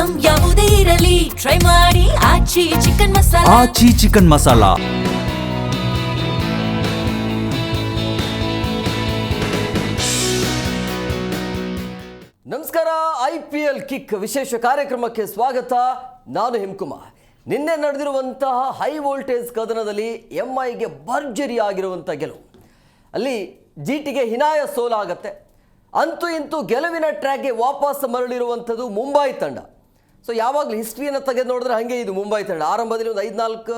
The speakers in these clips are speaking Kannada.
ಐಟಂ ಯಾವುದೇ ಇರಲಿ ಟ್ರೈ ಮಾಡಿ ಆಚಿ ಚಿಕನ್ ಮಸಾಲಾ. ಆಚಿ ಚಿಕನ್ ಮಸಾಲಾ. ನಮಸ್ಕಾರ. IPL ಕಿಕ್ ವಿಶೇಷ ಕಾರ್ಯಕ್ರಮಕ್ಕೆ ಸ್ವಾಗತ. ನಾನು ಹಿಮಕುಮಾರ್. ನಿನ್ನೆ ನಡೆದಿರುವಂತಹ ಹೈ ವೋಲ್ಟೇಜ್ ಕದನದಲ್ಲಿ MIಗೆ ಭರ್ಜರಿ ಆಗಿರುವಂಥ ಗೆಲುವು. ಅಲ್ಲಿ GTಗೆ ಹಿನಾಯ ಸೋಲಾಗತ್ತೆ. ಅಂತೂ ಇಂತೂ ಗೆಲುವಿನ ಟ್ರ್ಯಾಕ್ಗೆ ವಾಪಸ್ ಮರಳಿರುವಂಥದ್ದು ಮುಂಬೈ ತಂಡ. ಸೊ ಯಾವಾಗಲೂ ಹಿಸ್ಟ್ರಿಯನ್ನು ತೆಗೆದು ನೋಡಿದ್ರೆ ಹಾಗೆ ಇದು ಮುಂಬೈ ತಂಡ ಆರಂಭದಲ್ಲಿ ಒಂದು 5-4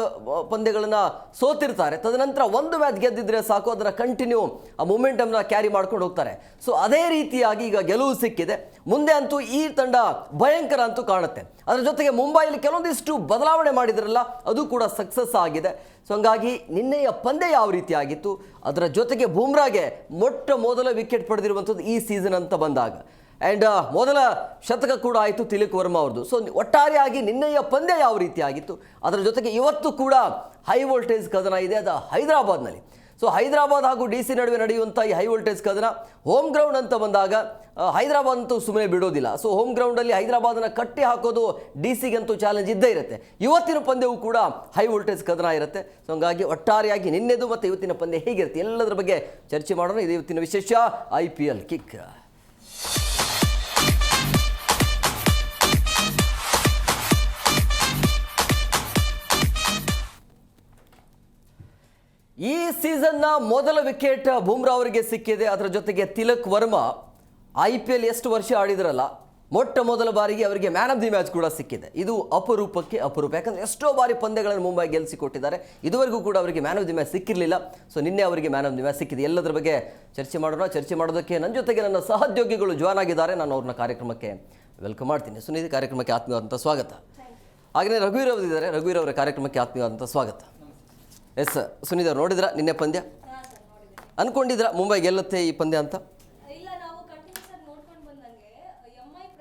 ಪಂದ್ಯಗಳನ್ನು ಸೋತಿರ್ತಾರೆ. ತದನಂತರ ಒಂದು ಮ್ಯಾಚ್ ಗೆದ್ದಿದ್ರೆ ಸಾಕು, ಅದನ್ನು ಕಂಟಿನ್ಯೂ ಆ ಮೊಮೆಂಟಮ್ನ ಕ್ಯಾರಿ ಮಾಡ್ಕೊಂಡು ಹೋಗ್ತಾರೆ. ಸೊ ಅದೇ ರೀತಿಯಾಗಿ ಈಗ ಗೆಲುವು ಸಿಕ್ಕಿದೆ. ಮುಂದೆ ಅಂತೂ ಈ ತಂಡ ಭಯಂಕರ ಅಂತೂ ಕಾಣುತ್ತೆ. ಅದರ ಜೊತೆಗೆ ಮುಂಬೈಲಿ ಕೆಲವೊಂದಿಷ್ಟು ಬದಲಾವಣೆ ಮಾಡಿದ್ರಲ್ಲ, ಅದು ಕೂಡ ಸಕ್ಸಸ್ ಆಗಿದೆ. ಸೊ ಹಂಗಾಗಿ ನಿನ್ನೆಯ ಪಂದ್ಯ ಯಾವ ರೀತಿ ಆಗಿತ್ತು, ಅದರ ಜೊತೆಗೆ ಬೂಮ್ರಾಗೆ ಮೊಟ್ಟ ಮೊದಲ ವಿಕೆಟ್ ಪಡೆದಿರುವಂಥದ್ದು ಈ ಸೀಸನ್ ಅಂತ ಬಂದಾಗ, ಆ್ಯಂಡ್ ಮೊದಲ ಶತಕ ಕೂಡ ಆಯಿತು ತಿಲಕ್ ವರ್ಮಾ ಅವ್ರದ್ದು. ಸೊ ಒಟ್ಟಾರೆಯಾಗಿ ನಿನ್ನೆಯ ಪಂದ್ಯ ಯಾವ ರೀತಿ ಆಗಿತ್ತು, ಅದರ ಜೊತೆಗೆ ಇವತ್ತು ಕೂಡ ಹೈ ವೋಲ್ಟೇಜ್ ಕದನ ಇದೆ, ಅದು ಹೈದರಾಬಾದ್ನಲ್ಲಿ. ಸೊ ಹೈದರಾಬಾದ್ ಹಾಗೂ DC ನಡುವೆ ನಡೆಯುವಂಥ ಈ ಹೈ ವೋಲ್ಟೇಜ್ ಕದನ ಹೋಮ್ ಗ್ರೌಂಡ್ ಅಂತ ಬಂದಾಗ ಹೈದರಾಬಾದ್ ಅಂತೂ ಸುಮ್ಮನೆ ಬಿಡೋದಿಲ್ಲ. ಸೊ ಹೋಮ್ ಗ್ರೌಂಡಲ್ಲಿ ಹೈದರಾಬಾದನ್ನು ಕಟ್ಟಿ ಹಾಕೋದು DCಗಂತೂ ಚಾಲೆಂಜ್ ಇದ್ದೇ ಇರುತ್ತೆ. ಇವತ್ತಿನ ಪಂದ್ಯವೂ ಕೂಡ ಹೈ ವೋಲ್ಟೇಜ್ ಕದನ ಇರುತ್ತೆ. ಸೊ ಹಂಗಾಗಿ ಒಟ್ಟಾರೆಯಾಗಿ ನಿನ್ನೆದು ಮತ್ತು ಇವತ್ತಿನ ಪಂದ್ಯ ಹೇಗಿರುತ್ತೆ ಎಲ್ಲದರ ಬಗ್ಗೆ ಚರ್ಚೆ ಮಾಡೋಣ. ಇದು ಇವತ್ತಿನ ವಿಶೇಷ IPL ಕಿಕ್. ಈ ಸೀಸನ್ನ ಮೊದಲ ವಿಕೆಟ್ ಬೂಮ್ರಾ ಅವರಿಗೆ ಸಿಕ್ಕಿದೆ. ಅದರ ಜೊತೆಗೆ ತಿಲಕ್ ವರ್ಮಾ IPL ಎಷ್ಟು ವರ್ಷ ಆಡಿದ್ರಲ್ಲ, ಮೊಟ್ಟ ಮೊದಲ ಬಾರಿಗೆ ಅವರಿಗೆ ಮ್ಯಾನ್ ಆಫ್ ದಿ ಮ್ಯಾಚ್ ಕೂಡ ಸಿಕ್ಕಿದೆ. ಇದು ಅಪರೂಪಕ್ಕೆ ಅಪರೂಪ. ಯಾಕಂದರೆ ಎಷ್ಟೋ ಬಾರಿ ಪಂದ್ಯಗಳನ್ನು ಮುಂಬೈ ಗೆಲ್ಲಿಸಿಕೊಟ್ಟಿದ್ದಾರೆ, ಇದುವರೆಗೂ ಕೂಡ ಅವರಿಗೆ ಮ್ಯಾನ್ ಆಫ್ ದಿ ಮ್ಯಾಚ್ ಸಿಕ್ಕಿರಲಿಲ್ಲ. ಸೊ ನಿನ್ನೆ ಅವರಿಗೆ ಮ್ಯಾನ್ ಆಫ್ ದಿ ಮ್ಯಾಚ್ ಸಿಕ್ಕಿದೆ. ಎಲ್ಲದರ ಬಗ್ಗೆ ಚರ್ಚೆ ಮಾಡೋಣ. ಚರ್ಚೆ ಮಾಡೋದಕ್ಕೆ ನನ್ನ ಜೊತೆಗೆ ನನ್ನ ಸಹೋದ್ಯೋಗಿಗಳು ಜಾಯ್ನ್ ಆಗಿದ್ದಾರೆ. ನಾನು ಅವ್ರನ್ನ ಕಾರ್ಯಕ್ರಮಕ್ಕೆ ವೆಲ್ಕಮ್ ಮಾಡ್ತೀನಿ. ಸುನೀಲ್, ಕಾರ್ಯಕ್ರಮಕ್ಕೆ ಆತ್ಮೀಯವಾದಂಥ ಸ್ವಾಗತ. ಹಾಗೆಯೇ ರಘುವೀರ್ ಅವರಿದ್ದಾರೆ. ರಘುವೀರ್ ಅವರ ಕಾರ್ಯಕ್ರಮಕ್ಕೆ ಆತ್ಮೀಯವಾದಂಥ ಸ್ವಾಗತ. ಎಸ್ ಸುನೀಲ್ ಅವರು, ನೋಡಿದ್ರಾ ನಿನ್ನೆ ಪಂದ್ಯ? ಅನ್ಕೊಂಡಿದ್ರಾ ಮುಂಬೈ ಗೆಲ್ಲುತ್ತೆ ಈ ಪಂದ್ಯ ಅಂತ?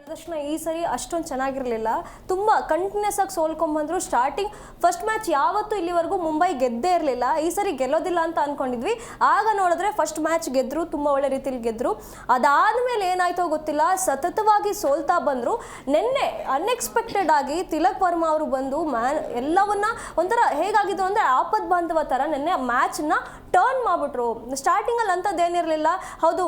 ಪ್ರದರ್ಶನ ಈ ಸರಿ ಅಷ್ಟೊಂದು ಚೆನ್ನಾಗಿರಲಿಲ್ಲ. ತುಂಬ ಕಂಟಿನ್ಯೂಸ್ ಆಗಿ ಸೋಲ್ಕೊಂಡ್ಬಂದ್ರು. ಸ್ಟಾರ್ಟಿಂಗ್ ಫಸ್ಟ್ ಮ್ಯಾಚ್ ಯಾವತ್ತೂ ಇಲ್ಲಿವರೆಗೂ ಮುಂಬೈ ಗೆದ್ದೇ ಇರಲಿಲ್ಲ. ಈ ಸರಿ ಗೆಲ್ಲೋದಿಲ್ಲ ಅಂತ ಅಂದ್ಕೊಂಡಿದ್ವಿ. ಆಗ ನೋಡಿದ್ರೆ ಫಸ್ಟ್ ಮ್ಯಾಚ್ ಗೆದ್ದರು, ತುಂಬ ಒಳ್ಳೆ ರೀತಿಯಲ್ಲಿ ಗೆದ್ದರು. ಅದಾದಮೇಲೆ ಏನಾಯ್ತೋ ಗೊತ್ತಿಲ್ಲ, ಸತತವಾಗಿ ಸೋಲ್ತಾ ಬಂದರು. ನಿನ್ನೆ ಅನ್ಎಕ್ಸ್ಪೆಕ್ಟೆಡ್ ಆಗಿ ತಿಲಕ್ ವರ್ಮಾ ಅವರು ಬಂದು ಎಲ್ಲವನ್ನ ಒಂಥರ ಹೇಗಾಗಿದ್ರು ಅಂದರೆ ಆಪತ್ ಬಾಂಧವ ಥರ ನಿನ್ನೆ ಮ್ಯಾಚನ್ನ ಟರ್ನ್ ಮಾಡಿಬಿಟ್ರು. ಸ್ಟಾರ್ಟಿಂಗಲ್ಲಿ ಅಂಥದ್ದೇನಿರಲಿಲ್ಲ. ಹೌದು,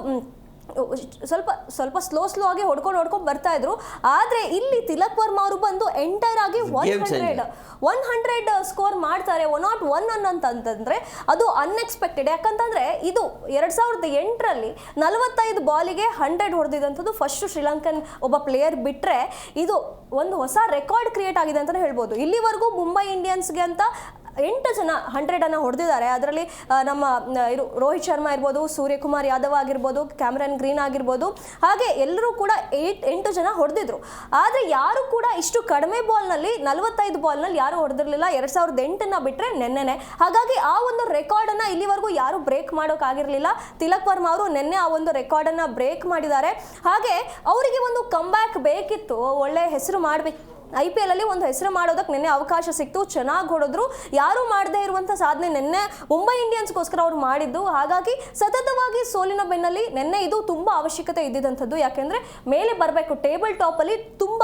ಸ್ವಲ್ಪ ಸ್ಲೋ ಆಗಿ ಹೊಡ್ಕೊಂಡು ಬರ್ತಾ ಇದ್ರು. ಆದ್ರೆ ಇಲ್ಲಿ ತಿಲಕ್ ವರ್ಮಾ ಅವರು ಬಂದು ಎಂಟೈರ್ ಆಗಿ 100 ಸ್ಕೋರ್ ಮಾಡ್ತಾರೆ. 101 ಅಂತಂದ್ರೆ ಅದು ಅನ್ಎಕ್ಸ್ಪೆಕ್ಟೆಡ್. ಯಾಕಂತಂದ್ರೆ ಇದು 2008ರಲ್ಲಿ 45 ಬಾಲಿಗೆ 100 ಹೊಡೆದಿದ್ದಂಥದ್ದು ಫಸ್ಟ್ ಶ್ರೀಲಂಕನ್ ಒಬ್ಬ ಪ್ಲೇಯರ್ ಬಿಟ್ರೆ ಇದು ಒಂದು ಹೊಸ ರೆಕಾರ್ಡ್ ಕ್ರಿಯೇಟ್ ಆಗಿದೆ ಅಂತಲೇ ಹೇಳ್ಬೋದು. ಇಲ್ಲಿವರೆಗೂ ಮುಂಬೈ ಇಂಡಿಯನ್ಸ್ಗೆ ಅಂತ 8 ಜನ 100 ಹೊಡೆದಿದ್ದಾರೆ. ಅದರಲ್ಲಿ ನಮ್ಮ ರೋಹಿತ್ ಶರ್ಮಾ ಇರ್ಬೋದು, ಸೂರ್ಯಕುಮಾರ್ ಯಾದವ್ ಆಗಿರ್ಬೋದು, ಕ್ಯಾಮರನ್ ಗ್ರೀನ್ ಆಗಿರ್ಬೋದು, ಹಾಗೆ ಎಲ್ಲರೂ ಕೂಡ 8 ಜನ ಹೊಡೆದಿದ್ರು. ಆದರೆ ಯಾರು ಕೂಡ ಇಷ್ಟು ಕಡಿಮೆ ಬಾಲ್ನಲ್ಲಿ 45 ಬಾಲ್ನಲ್ಲಿ ಯಾರು ಹೊಡೆದಿರಲಿಲ್ಲ 2008ನ್ನ ಬಿಟ್ಟರೆ ನೆನ್ನೆನೆ. ಹಾಗಾಗಿ ಆ ಒಂದು ರೆಕಾರ್ಡನ್ನು ಇಲ್ಲಿವರೆಗೂ ಯಾರು ಬ್ರೇಕ್ ಮಾಡೋಕ್ಕಾಗಿರಲಿಲ್ಲ. ತಿಲಕ್ ವರ್ಮಾ ಅವರು ನಿನ್ನೆ ಆ ಒಂದು ರೆಕಾರ್ಡನ್ನು ಬ್ರೇಕ್ ಮಾಡಿದ್ದಾರೆ. ಹಾಗೆ ಅವರಿಗೆ ಒಂದು ಕಮ್ಬ್ಯಾಕ್ ಬೇಕಿತ್ತು, ಒಳ್ಳೆ ಹೆಸರು ಮಾಡಬೇಕು. IPL ಅಲ್ಲಿ ಒಂದು ಹೆಸರು ಮಾಡೋದಕ್ಕೆ ನಿನ್ನೆ ಅವಕಾಶ ಸಿಕ್ತು, ಚೆನ್ನಾಗಿ ಹೊಡೆದ್ರು. ಯಾರು ಮಾಡದೇ ಇರುವಂಥ ಸಾಧನೆ ನಿನ್ನೆ ಮುಂಬೈ ಇಂಡಿಯನ್ಸ್ಗೋಸ್ಕರ ಅವರು ಮಾಡಿದ್ದು. ಹಾಗಾಗಿ ಸತತವಾಗಿ ಸೋಲಿನ ಬೆನ್ನಲ್ಲಿ ನಿನ್ನೆ ಇದು ತುಂಬ ಅವಶ್ಯಕತೆ ಇದ್ದಿದ್ದಂಥದ್ದು. ಯಾಕೆಂದರೆ ಮೇಲೆ ಬರಬೇಕು, ಟೇಬಲ್ ಟಾಪಲ್ಲಿ ತುಂಬ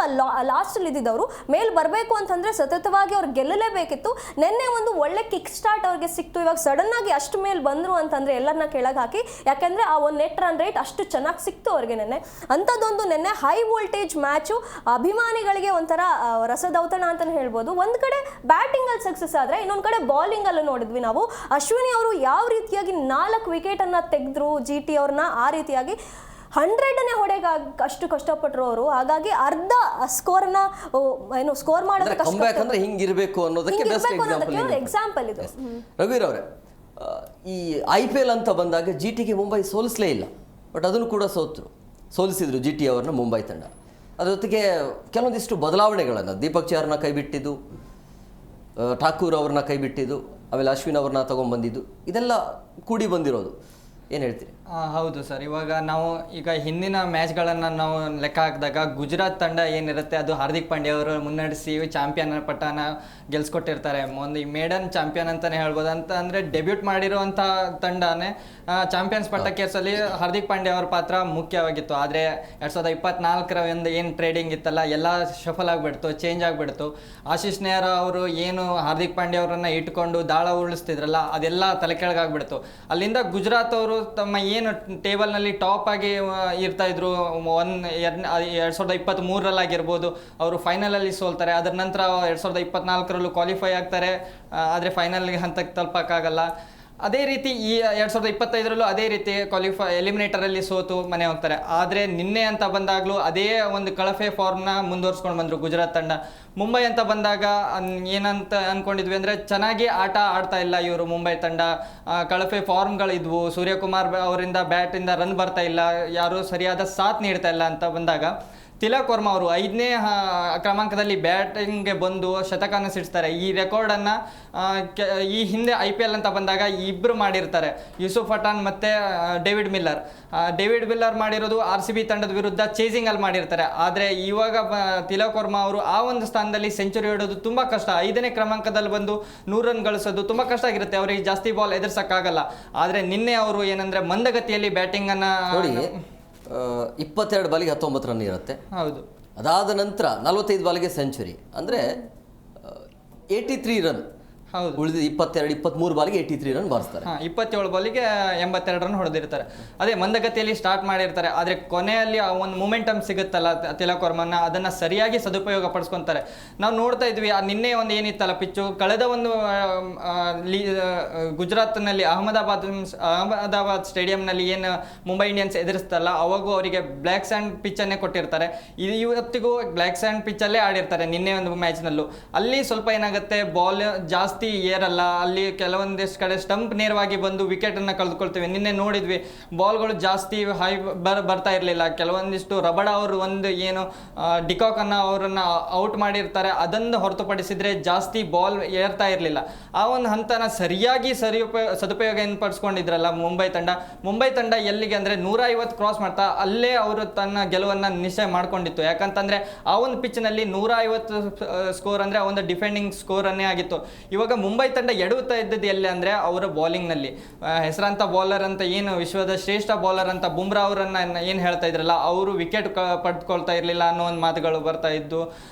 ಲಾಸ್ಟಲ್ಲಿ ಇದ್ದಿದ್ದವರು ಮೇಲೆ ಬರಬೇಕು ಅಂತಂದರೆ ಸತತವಾಗಿ ಅವ್ರು ಗೆಲ್ಲಲೇಬೇಕಿತ್ತು. ನಿನ್ನೆ ಒಂದು ಒಳ್ಳೆ ಕಿಕ್ ಸ್ಟಾರ್ಟ್ ಅವ್ರಿಗೆ ಸಿಕ್ತು. ಇವಾಗ ಸಡನ್ನಾಗಿ ಅಷ್ಟು ಮೇಲೆ ಬಂದರು ಅಂತಂದರೆ ಎಲ್ಲರನ್ನ ಕೆಳಗೆ ಹಾಕಿ, ಯಾಕೆಂದರೆ ಆ ಒಂದು ನೆಟ್ ರನ್ ರೇಟ್ ಅಷ್ಟು ಚೆನ್ನಾಗಿ ಸಿಕ್ತು ಅವ್ರಿಗೆ ನಿನ್ನೆ. ಅಂಥದ್ದೊಂದು ನಿನ್ನೆ ಹೈ ವೋಲ್ಟೇಜ್ ಮ್ಯಾಚು ಅಭಿಮಾನಿಗಳಿಗೆ ಒಂಥರ ರಸದೌತಣ ಅಂತಲೇ ಹೇಳ್ಬೋದು. ಒಂದು ಕಡೆ ಬ್ಯಾಟಿಂಗಲ್ಲಿ ಸಕ್ಸಸ್ ಆದರೆ ಇನ್ನೊಂದು ಕಡೆ ಬಾಲಿಂಗಲ್ಲೂ ನೋಡಿದ್ವಿ ನಾವು. ಅಶ್ವಿನಿ ಅವರು ಯಾವ ರೀತಿಯಾಗಿ 4 ವಿಕೆಟನ್ನು ತೆಗೆದ್ರು GT ಅವ್ರನ್ನ, ಆ ರೀತಿಯಾಗಿ 100ನೇ ಹೊಡೆಗೆ ಅಷ್ಟು ಕಷ್ಟಪಟ್ಟರು ಅವರು. ಹಾಗಾಗಿ ಅರ್ಧ ಸ್ಕೋರ್ನ ಸ್ಕೋರ್ ಮಾಡೋದಕ್ಕೆ ಹಿಂಗಿರಬೇಕು ಅನ್ನೋದಕ್ಕೆ ಎಕ್ಸಾಂಪಲ್ ಇದು. ರಘುವೀರ್ ಅವರೇ, ಈ IPL ಅಂತ ಬಂದಾಗ GTಗೆ ಮುಂಬೈ ಸೋಲಿಸಲೇ ಇಲ್ಲ, ಬಟ್ ಅದನ್ನು ಕೂಡ ಸೋಲಿಸಿದ್ರು GT ಅವರನ್ನ ಮುಂಬೈ ತಂಡ. ಅದ್ರ ಜೊತೆಗೆ ಕೆಲವೊಂದಿಷ್ಟು ಬದಲಾವಣೆಗಳನ್ನು, ದೀಪಕ್ ಚಹರ್ನ ಕೈ ಬಿಟ್ಟಿದ್ದು, ಠಾಕೂರ್ ಅವ್ರನ್ನ ಕೈ ಬಿಟ್ಟಿದ್ದು, ಆಮೇಲೆ ಅಶ್ವಿನ್ ಅವ್ರನ್ನ ತೊಗೊಂಡ್ಬಂದಿದ್ದು, ಇದೆಲ್ಲ ಕೂಡಿ ಬಂದಿರೋದು. ಏನು ಹೇಳ್ತೀರಿ? ಹೌದು ಸರ್. ಇವಾಗ ನಾವು ಹಿಂದಿನ ಮ್ಯಾಚ್ಗಳನ್ನು ನಾವು ಲೆಕ್ಕ ಹಾಕಿದಾಗ ಗುಜರಾತ್ ತಂಡ ಏನಿರುತ್ತೆ ಅದು ಹಾರ್ದಿಕ್ ಪಾಂಡ್ಯ ಅವರು ಮುನ್ನಡೆಸಿ ಚಾಂಪಿಯನ್ ಪಟ್ಟನ ಗೆಲ್ಸ್ಕೊಟ್ಟಿರ್ತಾರೆ. ಒಂದು ಈ ಮೇಡನ್ ಚಾಂಪಿಯನ್ ಅಂತಲೇ ಹೇಳ್ಬೋದು. ಅಂತ ಅಂದರೆ ಡೆಬ್ಯೂಟ್ ಮಾಡಿರುವಂಥ ತಂಡನೇ ಚಾಂಪಿಯನ್ಸ್ ಪಟ್ಟಕ್ಕೇರ್ಸಲ್ಲಿ ಹಾರ್ದಿಕ್ ಪಾಂಡ್ಯ ಅವರ ಪಾತ್ರ ಮುಖ್ಯವಾಗಿತ್ತು. ಆದರೆ 2024 ಒಂದು ಏನು ಟ್ರೇಡಿಂಗ್ ಇತ್ತಲ್ಲ ಎಲ್ಲ ಶಫಲ್ ಆಗಿಬಿಡ್ತು, ಚೇಂಜ್ ಆಗಿಬಿಡ್ತು. ಆಶೀಶ್ ನೆಹ್ರಾ ಅವರು ಏನು ಹಾರ್ದಿಕ್ ಪಾಂಡ್ಯ ಅವರನ್ನು ಇಟ್ಕೊಂಡು ದಾಳ ಉರುಳಿಸ್ತಿದ್ರಲ್ಲ ಅದೆಲ್ಲ ತಲೆ ಕೆಳಗಾಗ್ಬಿಡ್ತು. ಅಲ್ಲಿಂದ ಗುಜರಾತ್ ಅವರು ತಮ್ಮ ಏನು ಟೇಬಲ್ನಲ್ಲಿ ಟಾಪ್ ಆಗಿ ಇರ್ತಾ ಇದ್ರು 2023 ಅವರು ಫೈನಲಲ್ಲಿ ಸೋಲ್ತಾರೆ. ಅದರ ನಂತರ 2024 ಕ್ವಾಲಿಫೈ ಆಗ್ತಾರೆ, ಆದರೆ ಫೈನಲ್ ಹಂತಕ್ಕೆ ತಲುಪಕ್ಕಾಗಲ್ಲ. ಅದೇ ರೀತಿ ಈ 2025 ಅದೇ ರೀತಿ ಎಲಿಮಿನೇಟರಲ್ಲಿ ಸೋತು ಮನೆ ಹೋಗ್ತಾರೆ. ಆದರೆ ನಿನ್ನೆ ಅಂತ ಬಂದಾಗಲೂ ಅದೇ ಒಂದು ಕಳಫೆ ಫಾರ್ಮ್ನ ಮುಂದುವರ್ಸ್ಕೊಂಡು ಬಂದರು ಗುಜರಾತ್ ತಂಡ. ಮುಂಬೈ ಅಂತ ಬಂದಾಗ ಏನಂತ ಅಂದ್ಕೊಂಡಿದ್ವಿ ಅಂದರೆ ಚೆನ್ನಾಗಿ ಆಟ ಆಡ್ತಾ ಇಲ್ಲ ಇವರು ಮುಂಬೈ ತಂಡ. ಕಳಫೆ ಫಾರ್ಮ್ಗಳಿದ್ವು, ಸೂರ್ಯಕುಮಾರ್ ಅವರಿಂದ ಬ್ಯಾಟಿಂದ ರನ್ ಬರ್ತಾ ಇಲ್ಲ, ಯಾರೂ ಸರಿಯಾದ ಸಾಥ್ ನೀಡ್ತಾ ಇಲ್ಲ ಅಂತ ಬಂದಾಗ ತಿಲಕ್ ವರ್ಮಾ ಅವರು 5ನೇ ಕ್ರಮಾಂಕದಲ್ಲಿ ಬ್ಯಾಟಿಂಗ್ಗೆ ಬಂದು ಶತಕನ ಸಿಡಿಸ್ತಾರೆ. ಈ ರೆಕಾರ್ಡನ್ನು ಈ ಹಿಂದೆ IPL ಅಂತ ಬಂದಾಗ ಇಬ್ಬರು ಮಾಡಿರ್ತಾರೆ, ಯೂಸುಫ್ ಪಠಾಣ್ ಮತ್ತು ಡೇವಿಡ್ ಮಿಲ್ಲರ್ ಮಾಡಿರೋದು RCB ತಂಡದ ವಿರುದ್ಧ ಚೇಸಿಂಗಲ್ಲಿ ಮಾಡಿರ್ತಾರೆ. ಆದರೆ ಇವಾಗ ತಿಲಕ್ ವರ್ಮಾ ಅವರು ಆ ಒಂದು ಸ್ಥಾನದಲ್ಲಿ ಸೆಂಚುರಿ ಹೊಡೋದು ತುಂಬ ಕಷ್ಟ. 5ನೇ ಕ್ರಮಾಂಕದಲ್ಲಿ ಬಂದು 100 ರನ್ ಗಳಿಸೋದು ತುಂಬ ಕಷ್ಟ ಆಗಿರುತ್ತೆ, ಅವರಿಗೆ ಜಾಸ್ತಿ ಬಾಲ್ ಎದುರಿಸೋಕ್ಕಾಗಲ್ಲ. ಆದರೆ ನಿನ್ನೆ ಅವರು ಏನಂದರೆ ಮಂದಗತಿಯಲ್ಲಿ ಬ್ಯಾಟಿಂಗನ್ನು 22 ಬಾಲಿಗೆ 19 ರನ್ ಇರುತ್ತೆ. ಹೌದು. ಅದಾದ ನಂತರ 45 ಬಾಲಿಗೆ ಸೆಂಚುರಿ, ಅಂದರೆ 83 ರನ್. ಹೌದು. ಉಳಿದ 23 ಬಾಲಿಗೆ 83 ರನ್ ಬಾರಿಸ್ತಾರೆ. 27 ಬಾಲಿಗೆ 82 ರನ್ ಹೊಡೆದಿರ್ತಾರೆ. ಅದೇ ಮಂದಗತಿಯಲ್ಲಿ ಸ್ಟಾರ್ಟ್ ಮಾಡಿರ್ತಾರೆ, ಆದರೆ ಕೊನೆಯಲ್ಲಿ ಒಂದು ಮೊಮೆಂಟಮ್ ಸಿಗುತ್ತಲ್ಲ ತಿಲಕ್ ವರ್ಮನ, ಅದನ್ನು ಸರಿಯಾಗಿ ಸದುಪಯೋಗ ಪಡಿಸ್ಕೊತಾರೆ. ನಾವು ನೋಡ್ತಾ ಇದ್ವಿ ನಿನ್ನೆ ಒಂದು ಏನಿತ್ತಲ್ಲ ಪಿಚ್ಚು, ಕಳೆದ ಒಂದು ಗುಜರಾತ್ನಲ್ಲಿ ಅಹಮದಾಬಾದ್ ಸ್ಟೇಡಿಯಂನಲ್ಲಿ ಏನು ಮುಂಬೈ ಇಂಡಿಯನ್ಸ್ ಎದುರಿಸ್ತಲ್ಲ ಅವಾಗೂ ಅವರಿಗೆ ಬ್ಲ್ಯಾಕ್ ಸ್ಯಾಂಡ್ ಪಿಚ್ಚನ್ನೇ ಕೊಟ್ಟಿರ್ತಾರೆ. ಇವತ್ತಿಗೂ ಬ್ಲ್ಯಾಕ್ ಸ್ಯಾಂಡ್ ಪಿಚ್ಚಲ್ಲೇ ಆಡಿರ್ತಾರೆ. ನಿನ್ನೆ ಒಂದು ಮ್ಯಾಚ್ನಲ್ಲೂ ಅಲ್ಲಿ ಸ್ವಲ್ಪ ಏನಾಗುತ್ತೆ, ಬಾಲ್ ಜಾಸ್ತಿ ಏರಲ್ಲ, ಅಲ್ಲಿ ಕೆಲವೊಂದಿಷ್ಟು ಕಡೆ ಸ್ಟಂಪ್ ನೇರವಾಗಿ ಬಂದು ವಿಕೆಟನ್ನು ಕಳೆದುಕೊಳ್ತೀವಿ. ನಿನ್ನೆ ನೋಡಿದ್ವಿ ಬಾಲ್ಗಳು ಜಾಸ್ತಿ ಹೈ ಬರ್ತಾ ಇರಲಿಲ್ಲ. ಕೆಲವೊಂದಿಷ್ಟು ರಬಡ ಅವರು ಒಂದು ಏನು ಡಿಕಾಕನ್ನು ಅವರನ್ನು ಔಟ್ ಮಾಡಿರ್ತಾರೆ, ಅದನ್ನು ಹೊರತುಪಡಿಸಿದರೆ ಜಾಸ್ತಿ ಬಾಲ್ ಏರ್ತಾ ಇರಲಿಲ್ಲ. ಆ ಒಂದು ಹಂತನ ಸರಿಯಾಗಿ ಸದುಪಯೋಗ ಏನು ಪಡಿಸ್ಕೊಂಡಿದ್ರಲ್ಲ ಮುಂಬೈ ತಂಡ ಎಲ್ಲಿಗೆ ಅಂದರೆ 150 ಕ್ರಾಸ್ ಮಾಡ್ತಾ ಅಲ್ಲೇ ಅವರು ತನ್ನ ಗೆಲುವನ್ನು ನಿಶ್ಚಯ ಮಾಡ್ಕೊಂಡಿತ್ತು. ಯಾಕಂತಂದರೆ ಆ ಒಂದು ಪಿಚ್ನಲ್ಲಿ 150 ಸ್ಕೋರ್ ಅಂದರೆ ಒಂದು ಡಿಫೆಂಡಿಂಗ್ ಸ್ಕೋರನ್ನೇ ಆಗಿತ್ತು. ಇವಾಗ ಮುಂಬೈ ತಂಡ ಎಡುತ್ತಾ ಇದ್ದದ್ದು ಎಲ್ಲಿ ಅಂದರೆ ಅವರ ಬೌಲಿಂಗ್ನಲ್ಲಿ. ಹೆಸರಾಂತ ಬೌಲರ್ ಅಂತ ಏನು ವಿಶ್ವದ ಶ್ರೇಷ್ಠ ಬೌಲರ್ ಅಂತ ಬುಮ್ರಾ ಅವರನ್ನು ಏನು ಹೇಳ್ತಾ ಇದ್ರಲ್ಲ, ಅವರು ವಿಕೆಟ್ ಪಡೆದುಕೊಳ್ತಾ ಇರಲಿಲ್ಲ ಅನ್ನೋ ಒಂದು ಮಾತುಗಳು ಬರ್ತಾ ಇದ್ದು.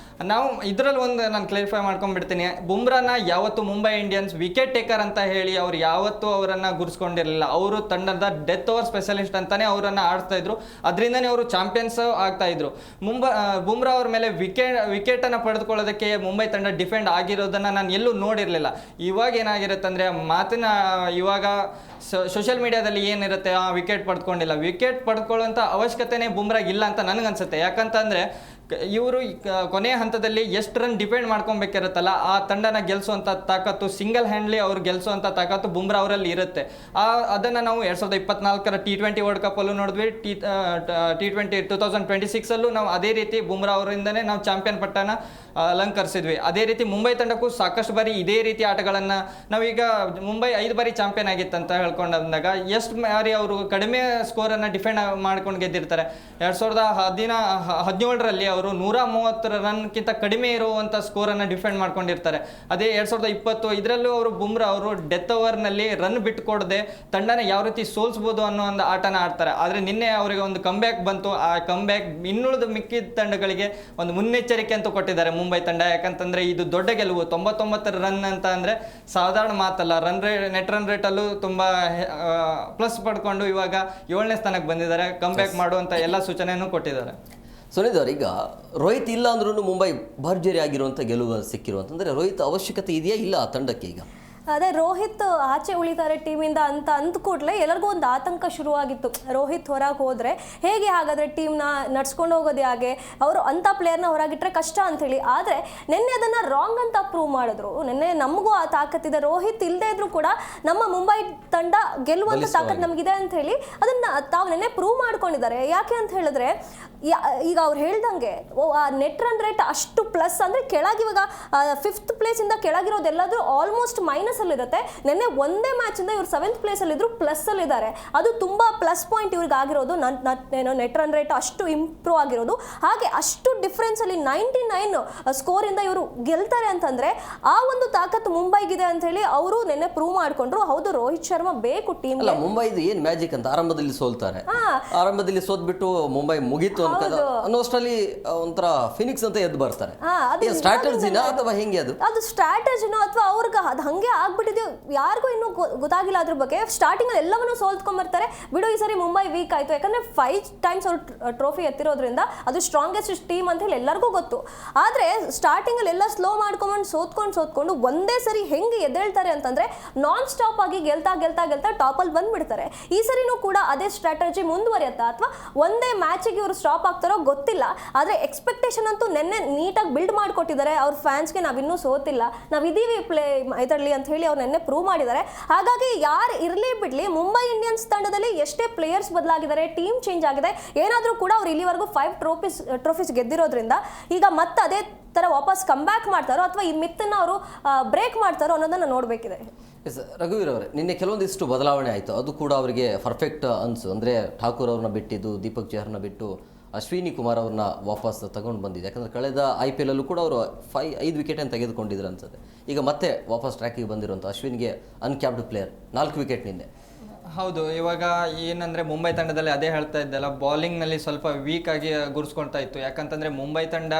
ನಾವು ಇದರಲ್ಲಿ ನಾನು ಕ್ಲಾರಿಫೈ ಮಾಡ್ಕೊಂಡ್ಬಿಡ್ತೀನಿ, ಬುಮ್ರಾನ ಯಾವತ್ತು ಮುಂಬೈ ಇಂಡಿಯನ್ಸ್ ವಿಕೆಟ್ ಟೇಕರ್ ಅಂತ ಹೇಳಿ ಅವ್ರು ಯಾವತ್ತೂ ಅವರನ್ನು ಗುರುಸ್ಕೊಂಡಿರಲಿಲ್ಲ. ಅವರು ತಂಡದ ಡೆತ್ ಓವರ್ ಸ್ಪೆಷಲಿಸ್ಟ್ ಅಂತಲೇ ಅವರನ್ನು ಆಡ್ತಾ ಇದ್ರು, ಅದರಿಂದನೇ ಅವರು ಚಾಂಪಿಯನ್ಸ್ ಆಗ್ತಾ ಇದ್ರು. ಬುಮ್ರಾ ಅವ್ರ ಮೇಲೆ ವಿಕೆಟನ್ನು ಪಡೆದುಕೊಳ್ಳೋದಕ್ಕೆ ಮುಂಬೈ ತಂಡ ಡಿಫೆಂಡ್ ಆಗಿರೋದನ್ನು ನಾನು ಎಲ್ಲೂ ನೋಡಿರಲಿಲ್ಲ. ಇವಾಗ ಏನಾಗಿರುತ್ತೆ ಅಂದರೆ ಇವಾಗ ಸೋಷಿಯಲ್ ಮೀಡಿಯಾದಲ್ಲಿ ಏನಿರುತ್ತೆ, ವಿಕೆಟ್ ಪಡ್ಕೊಳ್ಳೋಂಥ ಅವಶ್ಯಕತೆನೇ ಬುಮ್ರಾಗ್ ಇಲ್ಲ ಅಂತ ನನಗನ್ಸುತ್ತೆ. ಯಾಕಂತಂದರೆ ಇವರು ಕೊನೆಯ ಹಂತದಲ್ಲಿ ಎಷ್ಟು ರನ್ ಡಿಪೆಂಡ್ ಮಾಡ್ಕೊಬೇಕಿರುತ್ತಲ್ಲ, ಆ ತಂಡನ ಗೆಲ್ಲಿಸುವಂಥ ತಾಕತ್ತು, ಸಿಂಗಲ್ ಹ್ಯಾಂಡ್ಲಿ ಅವ್ರು ಗೆಲ್ಲಿಸುವಂಥ ತಾಕತ್ತು ಬುಮ್ರಾ ಅವರಲ್ಲಿ ಇರುತ್ತೆ. ಅದನ್ನು ನಾವು 2024 T20 ವರ್ಲ್ಡ್ ಕಪ್ಪಲ್ಲೂ ನೋಡಿದ್ವಿ, T20 2026 ನಾವು ಅದೇ ರೀತಿ ಬುಮ್ರಾ ಅವರಿಂದನೇ ನಾವು ಚಾಂಪಿಯನ್ ಪಟ್ಟನ ಅಲಂಕರಿಸಿದ್ವಿ. ಅದೇ ರೀತಿ ಮುಂಬೈ ತಂಡಕ್ಕೂ ಸಾಕಷ್ಟು ಬಾರಿ ಇದೇ ರೀತಿ ಆಟಗಳನ್ನು ನಾವೀಗ ಮುಂಬೈ 5 ಬಾರಿ ಚಾಂಪಿಯನ್ ಆಗಿತ್ತಂತ ಹೇಳ್ಕೊಂಡು ಬಂದಾಗ ಎಷ್ಟು ಬಾರಿ ಅವರು ಕಡಿಮೆ ಸ್ಕೋರನ್ನು ಡಿಫೆಂಡ್ ಮಾಡ್ಕೊಂಡು ಗೆದ್ದಿರ್ತಾರೆ. 2017 ಅವರು 130 ರನ್ಗಿಂತ ಕಡಿಮೆ ಇರುವಂಥ ಸ್ಕೋರನ್ನು ಡಿಫೆಂಡ್ ಮಾಡ್ಕೊಂಡಿರ್ತಾರೆ. ಅದೇ 2020 ಇದರಲ್ಲೂ ಬುಮ್ರಾ ಅವರು ಡೆತ್ ಓವರ್ನಲ್ಲಿ ರನ್ ಬಿಟ್ಟುಕೊಡದೆ ತಂಡನ ಯಾವ ರೀತಿ ಸೋಲ್ಸ್ಬೋದು ಅನ್ನೋ ಒಂದು ಆಟನ ಆಡ್ತಾರೆ. ಆದರೆ ನಿನ್ನೆ ಅವರಿಗೆ ಒಂದು ಕಂಬ್ಯಾಕ್ ಬಂತು. ಆ ಕಂಬ್ಯಾಕ್ ಇನ್ನುಳಿದ ಮಿಕ್ಕಿದ ತಂಡಗಳಿಗೆ ಒಂದು ಮುನ್ನೆಚ್ಚರಿಕೆ ಅಂತೂ ಕೊಟ್ಟಿದ್ದಾರೆ ಮುಂಬೈ ತಂಡ. ಯಾಕಂತಂದರೆ ಇದು ದೊಡ್ಡ ಗೆಲುವು, 99 ರನ್ ಅಂತ ಅಂದರೆ ಸಾಧಾರಣ ಮಾತಲ್ಲ. ನೆಟ್ ರನ್ ರೇಟಲ್ಲೂ ತುಂಬ ಪ್ಲಸ್ ಪಡ್ಕೊಂಡು ಇವಾಗ 7ನೇ ಸ್ಥಾನಕ್ಕೆ ಬಂದಿದ್ದಾರೆ. ಕಂಬ್ಯಾಕ್ ಮಾಡುವಂಥ ಎಲ್ಲ ಸೂಚನೆಯನ್ನು ಕೊಟ್ಟಿದ್ದಾರೆ. ಸುನಿಧರ್, ಈಗ ರೋಹಿತ್ ಇಲ್ಲ ಅಂದ್ರೂ ಮುಂಬೈ ಭರ್ಜರಿ ಆಗಿರುವಂಥ ಗೆಲುವು ಸಿಕ್ಕಿರುವಂತಂದರೆ ರೋಹಿತ್ ಅವಶ್ಯಕತೆ ಇದೆಯಾ ಇಲ್ಲ ಆ ತಂಡಕ್ಕೆ? ಈಗ ಅದೇ ರೋಹಿತ್ ಆಚೆ ಉಳಿತಾರೆ ಟೀಮಿಂದ ಅಂತ ಅಂದ ಕೂಡಲೇ ಎಲ್ಲರಿಗೂ ಒಂದು ಆತಂಕ ಶುರುವಾಗಿತ್ತು. ರೋಹಿತ್ ಹೊರಗೆ ಹೋದರೆ ಹೇಗೆ ಹಾಗಾದರೆ ಟೀಮ್ನ ನಡ್ಸ್ಕೊಂಡು ಹೋಗೋದು ಹಾಗೆ, ಅವರು ಅಂಥ ಪ್ಲೇಯರ್ನ ಹೊರಗಿಟ್ರೆ ಕಷ್ಟ ಅಂಥೇಳಿ. ಆದರೆ ನಿನ್ನೆ ಅದನ್ನು ರಾಂಗ್ ಅಂತ ಪ್ರೂವ್ ಮಾಡಿದ್ರು. ನಿನ್ನೆ ನಮಗೂ ಆ ತಾಕತ್ತಿದೆ, ರೋಹಿತ್ ಇಲ್ಲದೆ ಇದ್ರೂ ಕೂಡ ನಮ್ಮ ಮುಂಬೈ ತಂಡ ಗೆಲ್ಲುವಂಥ ತಾಕತ್ತು ನಮಗಿದೆ ಅಂತ ಹೇಳಿ ಅದನ್ನು ತಾವು ನಿನ್ನೆ ಪ್ರೂವ್ ಮಾಡ್ಕೊಂಡಿದ್ದಾರೆ. ಯಾಕೆ ಅಂತ ಹೇಳಿದ್ರೆ ಈಗ ಅವ್ರು ಹೇಳ್ದಂಗೆ ಆ ನೆಟ್ ರನ್ ರೇಟ್ ಅಷ್ಟು ಪ್ಲಸ್ ಅಂದರೆ ಕೆಳಗಿವಾಗ 5th ಪ್ಲೇಸಿಂದ ಕೆಳಗಿರೋದೆಲ್ಲದೂ ಆಲ್ಮೋಸ್ಟ್ ಮೈನಸಲ್ಲಿ ಇರುತ್ತೆ. ನೆನ್ನೆ ಒಂದೇ ಮ್ಯಾಚಿಂದ ಇವ್ರು 7th ಪ್ಲೇಸಲ್ಲಿ ಇದ್ರು, ಪ್ಲಸ್ಸಲ್ಲಿ ಇದ್ದಾರೆ. ಅದು ತುಂಬ ಪ್ಲಸ್ ಪಾಯಿಂಟ್ ಇವ್ರಿಗೆ ಆಗಿರೋದು. ಏನೋ ನೆಟ್ ರನ್ ರೇಟ್ ಅಷ್ಟು ಇಂಪ್ರೂವ್ ಆಗಿರೋದು. ಹಾಗೆ ಅಷ್ಟು ಡಿಫ್ರೆನ್ಸಲ್ಲಿ 99 ಸ್ಕೋರಿಂದ ಇವರು ಗೆಲ್ತಾರೆ ಅಂತಂದರೆ ಆ ಒಂದು ತಾಕತ್ತು ಮುಂಬೈಗಿದೆ ಅಂತ ಹೇಳಿ ಅವರು ನೆನ್ನೆ ಪ್ರೂವ್ ಮಾಡಿಕೊಂಡ್ರು. ಹೌದು, ರೋಹಿತ್ ಶರ್ಮಾ ಬೇಕು ಟೀಮ್. ಅಲ್ಲ, ಮುಂಬೈದು ಏನು ಮ್ಯಾಜಿಕ್ ಅಂತ ಆರಂಭದಲ್ಲಿ ಸೋಲ್ತಾರೆ, ಆರಂಭದಲ್ಲಿ ಸೋತ್ಬಿಟ್ಟು ಮುಂಬೈ ಮುಗೀತು ಅನ್ನೋಷ್ಟರಲ್ಲಿ ಒಂಥರ ಫಿನಿಕ್ಸ್ ಅಂತ ಎದ್ದು ಬರ್ತಾರೆ. ಸ್ಟ್ರಾಟಜಿನ ಅಥವಾ ಹೆಂಗೆ ಅದು ಸ್ಟ್ರಾಟಜಿನೋ ಅಥವಾ ಅವ್ರಿಗೆ ಅದು ಹಂಗೆ ಆಗ್ಬಿಟ್ಟಿದೆ, ಯಾರಿಗೂ ಇನ್ನೂ ಗೊತ್ತಾಗಿಲ್ಲ ಅದ್ರ ಬಗ್ಗೆ. ಸ್ಟಾರ್ಟಿಂಗ್ ಅಲ್ಲಿ ಎಲ್ಲವನ್ನೂ ಸೋಲ್ತ್ಕೊಂಡ್ಬರ್ತಾರೆ. ಬಿಡು, ಈ ಸರಿ ಮುಂಬೈ ವೀಕ್ ಆಯ್ತು, ಯಾಕಂದ್ರೆ 5 ಟೈಮ್ಸ್ ಅವ್ರು ಟ್ರೋಫಿ ಎತ್ತಿರೋದ್ರಿಂದ ಅದು ಸ್ಟ್ರಾಂಗೆಸ್ಟ್ ಟೀಮ್ ಅಂತ ಹೇಳಿ ಎಲ್ಲರಿಗೂ ಗೊತ್ತು. ಆದ್ರೆ ಸ್ಟಾರ್ಟಿಂಗ್ ಅಲ್ಲಿ ಎಲ್ಲ ಸ್ಲೋ ಮಾಡ್ಕೊಂಡು ಸೋತ್ಕೊಂಡು ಒಂದೇ ಸರಿ ಹೆಂಗೆ ಎದ್ದೇಳ್ತಾರೆ ಅಂತಂದ್ರೆ ನಾನ್ ಸ್ಟಾಪ್ ಆಗಿ ಗೆಲ್ತಾ ಟಾಪ್ ಅಲ್ಲಿ ಬಂದ್ಬಿಡ್ತಾರೆ. ಈ ಸರಿನೂ ಕೂಡ ಅದೇ ಸ್ಟ್ರಾಟಜಿ ಮುಂದುವರಿಯುತ್ತಾ ಅಥವಾ ಒಂದೇ ಮ್ಯಾಚಿಗೆ ಇವರು ಸ್ಟಾಪ್ ಆಗ್ತಾರೋ ಗೊತ್ತಿಲ್ಲ. ಆದ್ರೆ ಎಕ್ಸ್ಪೆಕ್ಟೇಷನ್ ಅಂತೂ ನೆನ್ನೆ ನೀಟಾಗಿ ಬಿಲ್ಡ್ ಮಾಡಿಕೊಟ್ಟಿದ್ದಾರೆ. ಅವ್ರ ಫ್ಯಾನ್ಸ್ಗೆ ನಾವಿನ್ನೂ ಸೋತಿಲ್ಲ, ನಾವಿದ್ದೀವಿ ಇದರಲ್ಲಿ ಅಂತ ಹೇಳಿ ಅವ್ರು ನೆನ್ನೆ ಪ್ರೂವ್ ಮಾಡಿದ್ದಾರೆ. ಹಾಗಾಗಿ ಯಾರು ಇರಲಿ ಬಿಡ್ಲಿ, ಮುಂಬೈ ಇಂಡಿಯನ್ಸ್ ತಂಡದಲ್ಲಿ ಎಷ್ಟೇ ಪ್ಲೇಯರ್ಸ್ ಬದಲಾಗಿದ್ದಾರೆ, ಟೀಮ್ ಚೇಂಜ್ ಆಗಿದೆ, ಏನಾದರೂ ಕೂಡ ಅವ್ರು ಇಲ್ಲಿವರೆಗೂ 5 ಟ್ರೋಫೀಸ್ ಗೆದ್ದಿರೋದ್ರಿಂದ ಈಗ ಮತ್ತೆ ಅದೇ ಥರ ವಾಪಸ್ ಕಮ್ ಬ್ಯಾಕ್ ಮಾಡ್ತಾರೋ ಅಥವಾ ಈ ಮಿತ್ತನ್ನು ಅವರು ಬ್ರೇಕ್ ಮಾಡ್ತಾರೋ ಅನ್ನೋದನ್ನು ನೋಡಬೇಕಿದೆ. ಎಸ್ ರಘುವೀರ್ ಅವರೇ, ನಿನ್ನೆ ಕೆಲವೊಂದಿಷ್ಟು ಬದಲಾವಣೆ ಆಯಿತು, ಅದು ಕೂಡ ಅವರಿಗೆ ಪರ್ಫೆಕ್ಟ್ ಅನ್ಸು. ಅಂದರೆ ಠಾಕೂರ್ ಅವ್ರನ್ನ ಬಿಟ್ಟಿದ್ದು, ದೀಪಕ್ ಚಹರ್ನ ಬಿಟ್ಟು ಅಶ್ವಿನಿ ಕುಮಾರ್ ಅವ್ರನ್ನ ವಾಪಸ್ ತಗೊಂಡು ಬಂದಿದೆ. ಯಾಕಂದರೆ ಕಳೆದ IPL ಅಲ್ಲೂ ಕೂಡ ಅವರು 5 ವಿಕೆಟನ್ನು ತೆಗೆದುಕೊಂಡಿದ್ರು ಅನ್ಸುತ್ತೆ. ಈಗ ಮತ್ತೆ ವಾಪಸ್ ಟ್ರ್ಯಾಕಿಗೆ ಬಂದಿರುವಂಥ ಅಶ್ವಿನ್ಗೆ ಅನ್ಕ್ಯಾಪ್ಡ್ ಪ್ಲೇಯರ್ 4 ವಿಕೆಟ್ ನಿನ್ನೆ. ಹೌದು, ಇವಾಗ ಏನಂದರೆ ಮುಂಬೈ ತಂಡದಲ್ಲಿ ಅದೇ ಹೇಳ್ತಾ ಇದ್ದಲ್ಲ, ಬೌಲಿಂಗ್ನಲ್ಲಿ ಸ್ವಲ್ಪ ವೀಕ್ ಆಗಿ ಗುರ್ಸ್ಕೊಳ್ತಾ ಇತ್ತು. ಯಾಕಂತಂದರೆ ಮುಂಬೈ ತಂಡ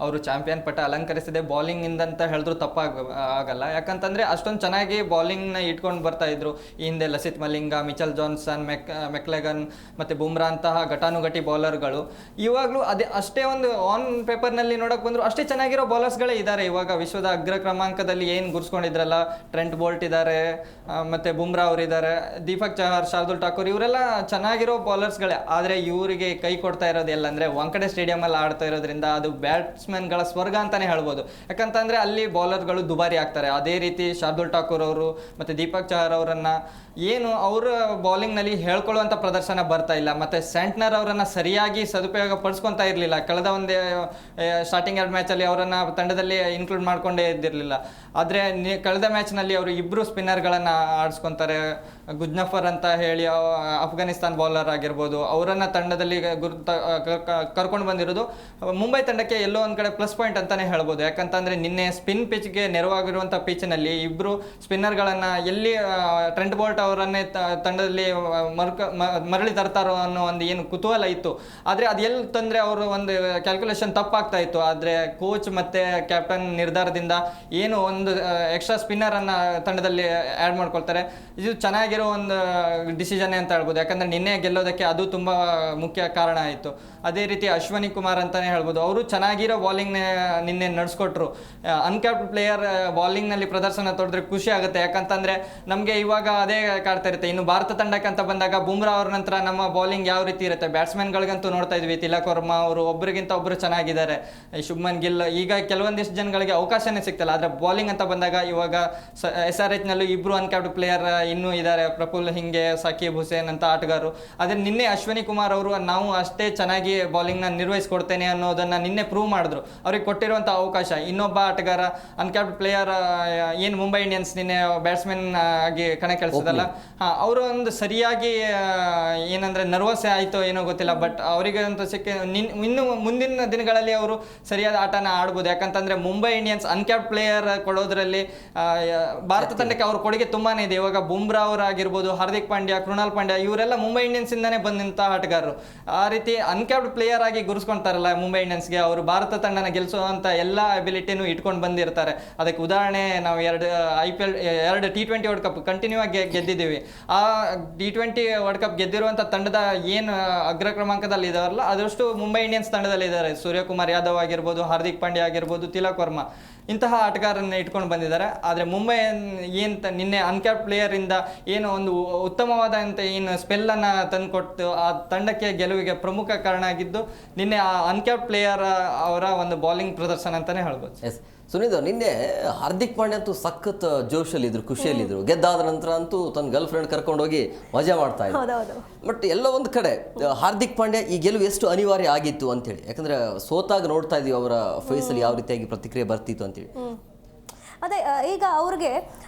ಅವರು ಚಾಂಪಿಯನ್ ಪಟ್ಟ ಅಲಂಕರಿಸಿದೆ ಬೌಲಿಂಗಿಂದ ಅಂತ ಹೇಳಿದ್ರು ಆಗಲ್ಲ. ಯಾಕಂತಂದರೆ ಅಷ್ಟೊಂದು ಚೆನ್ನಾಗಿ ಬೌಲಿಂಗ್ನ ಇಟ್ಕೊಂಡು ಬರ್ತಾ ಇದ್ರು. ಈ ಹಿಂದೆ ಲಸಿತ್ ಮಲಿಂಗ, ಮಿಚೆಲ್ ಜಾನ್ಸನ್, ಮೆಕ್ಲೆಗನ್ ಮತ್ತು ಬುಮ್ರಾ ಅಂತಹ ಘಟಾನುಘಟಿ ಬೌಲರ್ಗಳು ಇವಾಗಲೂ ಅಷ್ಟೇ ಒಂದು ಆನ್ ಪೇಪರ್ನಲ್ಲಿ ನೋಡೋಕೆ ಬಂದರು ಅಷ್ಟೇ ಚೆನ್ನಾಗಿರೋ ಬೌಲರ್ಸ್ಗಳೇ ಇದ್ದಾರೆ. ಇವಾಗ ವಿಶ್ವದ ಅಗ್ರ ಕ್ರಮಾಂಕದಲ್ಲಿ ಏನು ಗುರ್ಸ್ಕೊಂಡಿದ್ರಲ್ಲ, ಟ್ರೆಂಟ್ ಬೋಲ್ಟ್ ಇದ್ದಾರೆ, ಮತ್ತು ಬುಮ್ರಾ ಅವರಿದ್ದಾರೆ, ದೀಪಕ್ ಚಹರ್, ಶಾರ್ದುಲ್ ಠಾಕೂರ್, ಇವರೆಲ್ಲ ಚೆನ್ನಾಗಿರೋ ಬೌಲರ್ಸ್ಗಳೇ. ಆದರೆ ಇವರಿಗೆ ಕೈ ಕೊಡ್ತಾ ಇರೋದು ಎಲ್ಲ ಅಂದರೆ ವಾಂಕಡೆ ಸ್ಟೇಡಿಯಮಲ್ಲಿ ಆಡ್ತಾ ಇರೋದ್ರಿಂದ ಅದು ಬ್ಯಾಟ್ಸ್ಮನ್ಗಳ ಸ್ವರ್ಗ ಅಂತಲೇ ಹೇಳ್ಬೋದು. ಯಾಕಂತಂದರೆ ಅಲ್ಲಿ ಬೌಲರ್ಗಳು ದುಬಾರಿ ಆಗ್ತಾರೆ. ಅದೇ ರೀತಿ ಶಾರ್ದುಲ್ ಠಾಕೂರ್ ಅವರು ಮತ್ತು ದೀಪಕ್ ಚಹರ್ ಅವರನ್ನು ಏನು ಅವರ ಬೌಲಿಂಗ್ನಲ್ಲಿ ಹೇಳ್ಕೊಳ್ಳುವಂಥ ಪ್ರದರ್ಶನ ಬರ್ತಾ ಇಲ್ಲ. ಮತ್ತು ಸ್ಯಾಂಟ್ನರ್ ಅವರನ್ನು ಸರಿಯಾಗಿ ಸದುಪಯೋಗ ಪಡಿಸ್ಕೊತಾ ಇರಲಿಲ್ಲ. ಕಳೆದ ಒಂದೇ ಸ್ಟಾರ್ಟಿಂಗ್ 2 ಮ್ಯಾಚಲ್ಲಿ ಅವರನ್ನು ತಂಡದಲ್ಲಿ ಇನ್ಕ್ಲೂಡ್ ಮಾಡಿಕೊಂಡೇ ಇದ್ದಿರಲಿಲ್ಲ. ಆದರೆ ಕಳೆದ ಮ್ಯಾಚ್ನಲ್ಲಿ ಅವರು 2 ಸ್ಪಿನ್ನರ್ಗಳನ್ನು ಆಡಿಸ್ಕೊತಾರೆ. ಗುಜ್ನಫರ್ ಅಂತ ಹೇಳಿ ಅಫ್ಘಾನಿಸ್ತಾನ್ ಬೌಲರ್ ಆಗಿರ್ಬೋದು, ಅವರನ್ನು ತಂಡದಲ್ಲಿ ಕರ್ಕೊಂಡು ಬಂದಿರೋದು ಮುಂಬೈ ತಂಡಕ್ಕೆ ಎಲ್ಲೋ ಒಂದು ಕಡೆ ಪ್ಲಸ್ ಪಾಯಿಂಟ್ ಅಂತಲೇ ಹೇಳ್ಬೋದು. ಯಾಕಂತಂದರೆ ನಿನ್ನೆ ಸ್ಪಿನ್ ಪಿಚ್ಗೆ ನೆರವಾಗಿರುವಂಥ ಪಿಚ್ನಲ್ಲಿ 2 ಸ್ಪಿನ್ನರ್ಗಳನ್ನು ಎಲ್ಲಿ ಟ್ರೆಂಟ್ ಬೋಲ್ಟ್ ಅವರನ್ನೇ ತಂಡದಲ್ಲಿ ಮರಳಿ ತರ್ತಾರೋ ಅನ್ನೋ ಒಂದು ಏನು ಕುತೂಹಲ ಇತ್ತು. ಆದರೆ ಅದು ಎಲ್ಲಿ ತಂದರೆ ಅವರು ಒಂದು ಕ್ಯಾಲ್ಕುಲೇಷನ್ ತಪ್ಪಾಗ್ತಾ ಇತ್ತು. ಆದರೆ ಕೋಚ್ ಮತ್ತು ಕ್ಯಾಪ್ಟನ್ ನಿರ್ಧಾರದಿಂದ ಏನು ಒಂದು ಎಕ್ಸ್ಟ್ರಾ ಸ್ಪಿನ್ನರನ್ನು ತಂಡದಲ್ಲಿ ಆ್ಯಡ್ ಮಾಡ್ಕೊಳ್ತಾರೆ. ಇದು ಚೆನ್ನಾಗಿರೋ ಒಂದು ಡಿಸಿಷನ್ನೇ ಅಂತ ಹೇಳ್ಬೋದು. ಯಾಕಂದರೆ ನಿನ್ನೆ ಗೆಲ್ಲೋದಕ್ಕೆ ಅದು ತುಂಬ ಮುಖ್ಯ ಕಾರಣ ಆಯಿತು. ಅದೇ ರೀತಿ ಅಶ್ವಿನಿ ಕುಮಾರ್ ಅಂತಲೇ ಹೇಳ್ಬೋದು, ಅವರು ಚೆನ್ನಾಗಿರೋ ಬಾಲಿಂಗ್ನ ನಿನ್ನೆ ನಡೆಸ್ಕೊಟ್ರು. ಅನ್ಕ್ಯಾಪ್ಡ್ ಪ್ಲೇಯರ್ ಬಾಲಿಂಗ್ನಲ್ಲಿ ಪ್ರದರ್ಶನ ತೋರಿದ್ರೆ ಖುಷಿ ಆಗುತ್ತೆ. ಯಾಕಂತಂದರೆ ನಮಗೆ ಇವಾಗ ಅದೇ ಕಾಡ್ತಾ ಇರುತ್ತೆ. ಇನ್ನು ಭಾರತ ತಂಡಕ್ಕೆ ಅಂತ ಬಂದಾಗ ಬುಮ್ರಾ ಅವ್ರ ನಂತರ ನಮ್ಮ ಬಾಲಿಂಗ್ ಯಾವ ರೀತಿ ಇರುತ್ತೆ, ಬ್ಯಾಟ್ಸ್ಮನ್ಗಳಿಗಂತೂ ನೋಡ್ತಾ ಇದ್ವಿ, ತಿಲಕ್ ವರ್ಮಾ ಅವರು ಒಬ್ಬರಿಗಿಂತ ಒಬ್ಬರು ಚೆನ್ನಾಗಿದ್ದಾರೆ, ಶುಭ್ಮನ್ ಗಿಲ್, ಈಗ ಕೆಲವೊಂದಿಷ್ಟು ಜನಗಳಿಗೆ ಅವಕಾಶನೇ ಸಿಗ್ತಲ್ಲ. ಆದರೆ ಬಾಲಿಂಗ್ ಅಂತ ಬಂದಾಗ ಇವಾಗ SRHನಲ್ಲೂ 2 ಅನ್ಕ್ಯಾಪ್ಡ್ ಪ್ಲೇಯರ್ ಇನ್ನೂ ಇದ್ದಾರೆ, ಪ್ರಫುಲ್ ಹಿಂಗೆ, ಸಾಕಿಬ್ ಹುಸೇನ್ ಅಂತ ಆಟಗಾರರು. ಆದರೆ ನಿನ್ನೆ ಅಶ್ವಿನಿ ಕುಮಾರ್ ಅವರು ನಾವು ಅಷ್ಟೇ ಚೆನ್ನಾಗಿ ಬಾಲಿಂಗ್ನ ನಿರ್ವಹಿಸ್ಕೊಡ್ತೇನೆ ಅನ್ನೋದನ್ನು ನಿನ್ನೆ ಪ್ರೂವ್ ಮಾಡಿದ್ರು. ಅವ್ರಿಗೆ ಕೊಟ್ಟಿರುವಂಥ ಅವಕಾಶ. ಇನ್ನೊಬ್ಬ ಆಟಗಾರ ಅನ್ಕ್ಯಾಪ್ಡ್ ಪ್ಲೇಯರ್ ಏನು ಮುಂಬೈ ಇಂಡಿಯನ್ಸ್ ನಿನ್ನೆ ಬ್ಯಾಟ್ಸ್ಮನ್ ಆಗಿ ಕಣಕ್ಕಿಳಿಸಿದಲ್ಲ, ಅವರು ಒಂದು ಸರಿಯಾಗಿ ಏನಂದರೆ ನರ್ವಸ್ ಆಯಿತು ಏನೋ ಗೊತ್ತಿಲ್ಲ, ಬಟ್ ಅವರಿಗೆ ಅಂತ ಇನ್ನು ಮುಂದಿನ ದಿನಗಳಲ್ಲಿ ಅವರು ಸರಿಯಾದ ಆಟನ ಆಡ್ಬೋದು. ಯಾಕಂತಂದರೆ ಮುಂಬೈ ಇಂಡಿಯನ್ಸ್ ಅನ್ಕ್ಯಾಪ್ಡ್ ಪ್ಲೇಯರ್ ಕೊಡೋದ್ರಲ್ಲಿ ಭಾರತ ತಂಡಕ್ಕೆ ಅವ್ರ ಕೊಡುಗೆ ತುಂಬಾ ಇದೆ. ಇವಾಗ ಬುಮ್ರಾ ಅವರಾಗಿರ್ಬೋದು, ಹಾರ್ದಿಕ್ ಪಾಂಡ್ಯ, ಕೃಣಾಲ್ ಪಾಂಡ್ಯ, ಇವರೆಲ್ಲ ಮುಂಬೈ ಇಂಡಿಯನ್ಸಿಂದನೇ ಬಂದಂಥ ಆಟಗಾರರು. ಆ ರೀತಿ ಅನ್ಕ್ಯಾಪ್ಡ್ ಪ್ಲೇಯರ್ ಆಗಿ ಗುರುಸ್ಕೊಳ್ತಾರಲ್ಲ ಮುಂಬೈ ಇಂಡಿಯನ್ಸ್ಗೆ, ಅವರು ಭಾರತ ತಂಡನ ಗೆಲ್ಲಿಸುವಂಥ ಎಲ್ಲ ಅಬಿಲಿಟಿನೂ ಇಟ್ಕೊಂಡು ಬಂದಿರ್ತಾರೆ. ಅದಕ್ಕೆ ಉದಾಹರಣೆ ನಾವು 2 IPL 2 T20 world cup continue ಆಗಿ ಗೆದ್ದಿದ್ದೀವಿ. ಆ T20 ವರ್ಲ್ಡ್ ಕಪ್ ಗೆದ್ದಿರುವಂಥ ತಂಡದ ಏನು ಅಗ್ರ ಕ್ರಮಾಂಕದಲ್ಲಿ ಇದಾರಲ್ಲ ಅದಷ್ಟು ಮುಂಬೈ ಇಂಡಿಯನ್ಸ್ ತಂಡದಲ್ಲಿ ಇದ್ದಾರೆ. ಸೂರ್ಯಕುಮಾರ್ ಯಾದವ್ ಆಗಿರ್ಬೋದು, ಹಾರ್ದಿಕ್ ಪಾಂಡ್ಯ ಆಗಿರ್ಬೋದು, ತಿಲಕ್ ವರ್ಮಾ, ಇಂತಹ ಆಟಗಾರರನ್ನ ಇಟ್ಕೊಂಡು ಬಂದಿದ್ದಾರೆ. ಆದರೆ ಮುಂಬೈ ನಿನ್ನೆ ಅನ್ಕ್ಯಾಪ್ಡ್ ಪ್ಲೇಯರಿಂದ ಏನು ಒಂದು ಉತ್ತಮವಾದಂಥ ಏನು ಸ್ಪೆಲ್ಲನ್ನು ತಂದುಕೊಟ್ಟು ಆ ತಂಡಕ್ಕೆ ಗೆಲುವಿಗೆ ಪ್ರಮುಖ ಕಾರಣ ಆಗಿದ್ದು ನಿನ್ನೆ ಆ ಅನ್ಕ್ಯಾಪ್ಡ್ ಪ್ಲೇಯರ್ ಅವರ ಒಂದು ಬೌಲಿಂಗ್ ಪ್ರದರ್ಶನ ಅಂತಲೇ ಹೇಳ್ಬೋದು. ಎಸ್ ಸುನೀತಾ, ನಿನ್ನೆ ಹಾರ್ದಿಕ್ ಪಾಂಡ್ಯ ಅಂತೂ ಸಖತ್ ಜೋಶಲ್ಲಿದ್ರು, ಖುಷಿಯಲ್ಲಿದ್ರು. ಗೆದ್ದಾದ ನಂತರ ಅಂತೂ ತನ್ನ ಗರ್ಲ್ ಫ್ರೆಂಡ್ ಕರ್ಕೊಂಡೋಗಿ ಮಜಾ ಮಾಡ್ತಾ ಇದ್ರು. ಬಟ್ ಎಲ್ಲ ಒಂದು ಕಡೆ ಹಾರ್ದಿಕ್ ಪಾಂಡ್ಯ ಈ ಗೆಲುವು ಎಷ್ಟು ಅನಿವಾರ್ಯ ಆಗಿತ್ತು ಅಂತೇಳಿ, ಯಾಕಂದ್ರೆ ಸೋತಾಗ ನೋಡ್ತಾ ಇದೀವಿ ಅವರ ಫೇಸಲ್ಲಿ ಯಾವ ರೀತಿಯಾಗಿ ಪ್ರತಿಕ್ರಿಯೆ ಬರ್ತಿತ್ತು ಅಂತೇಳಿ. ಅದೇ ಈಗ ಅವ್ರಿಗೆ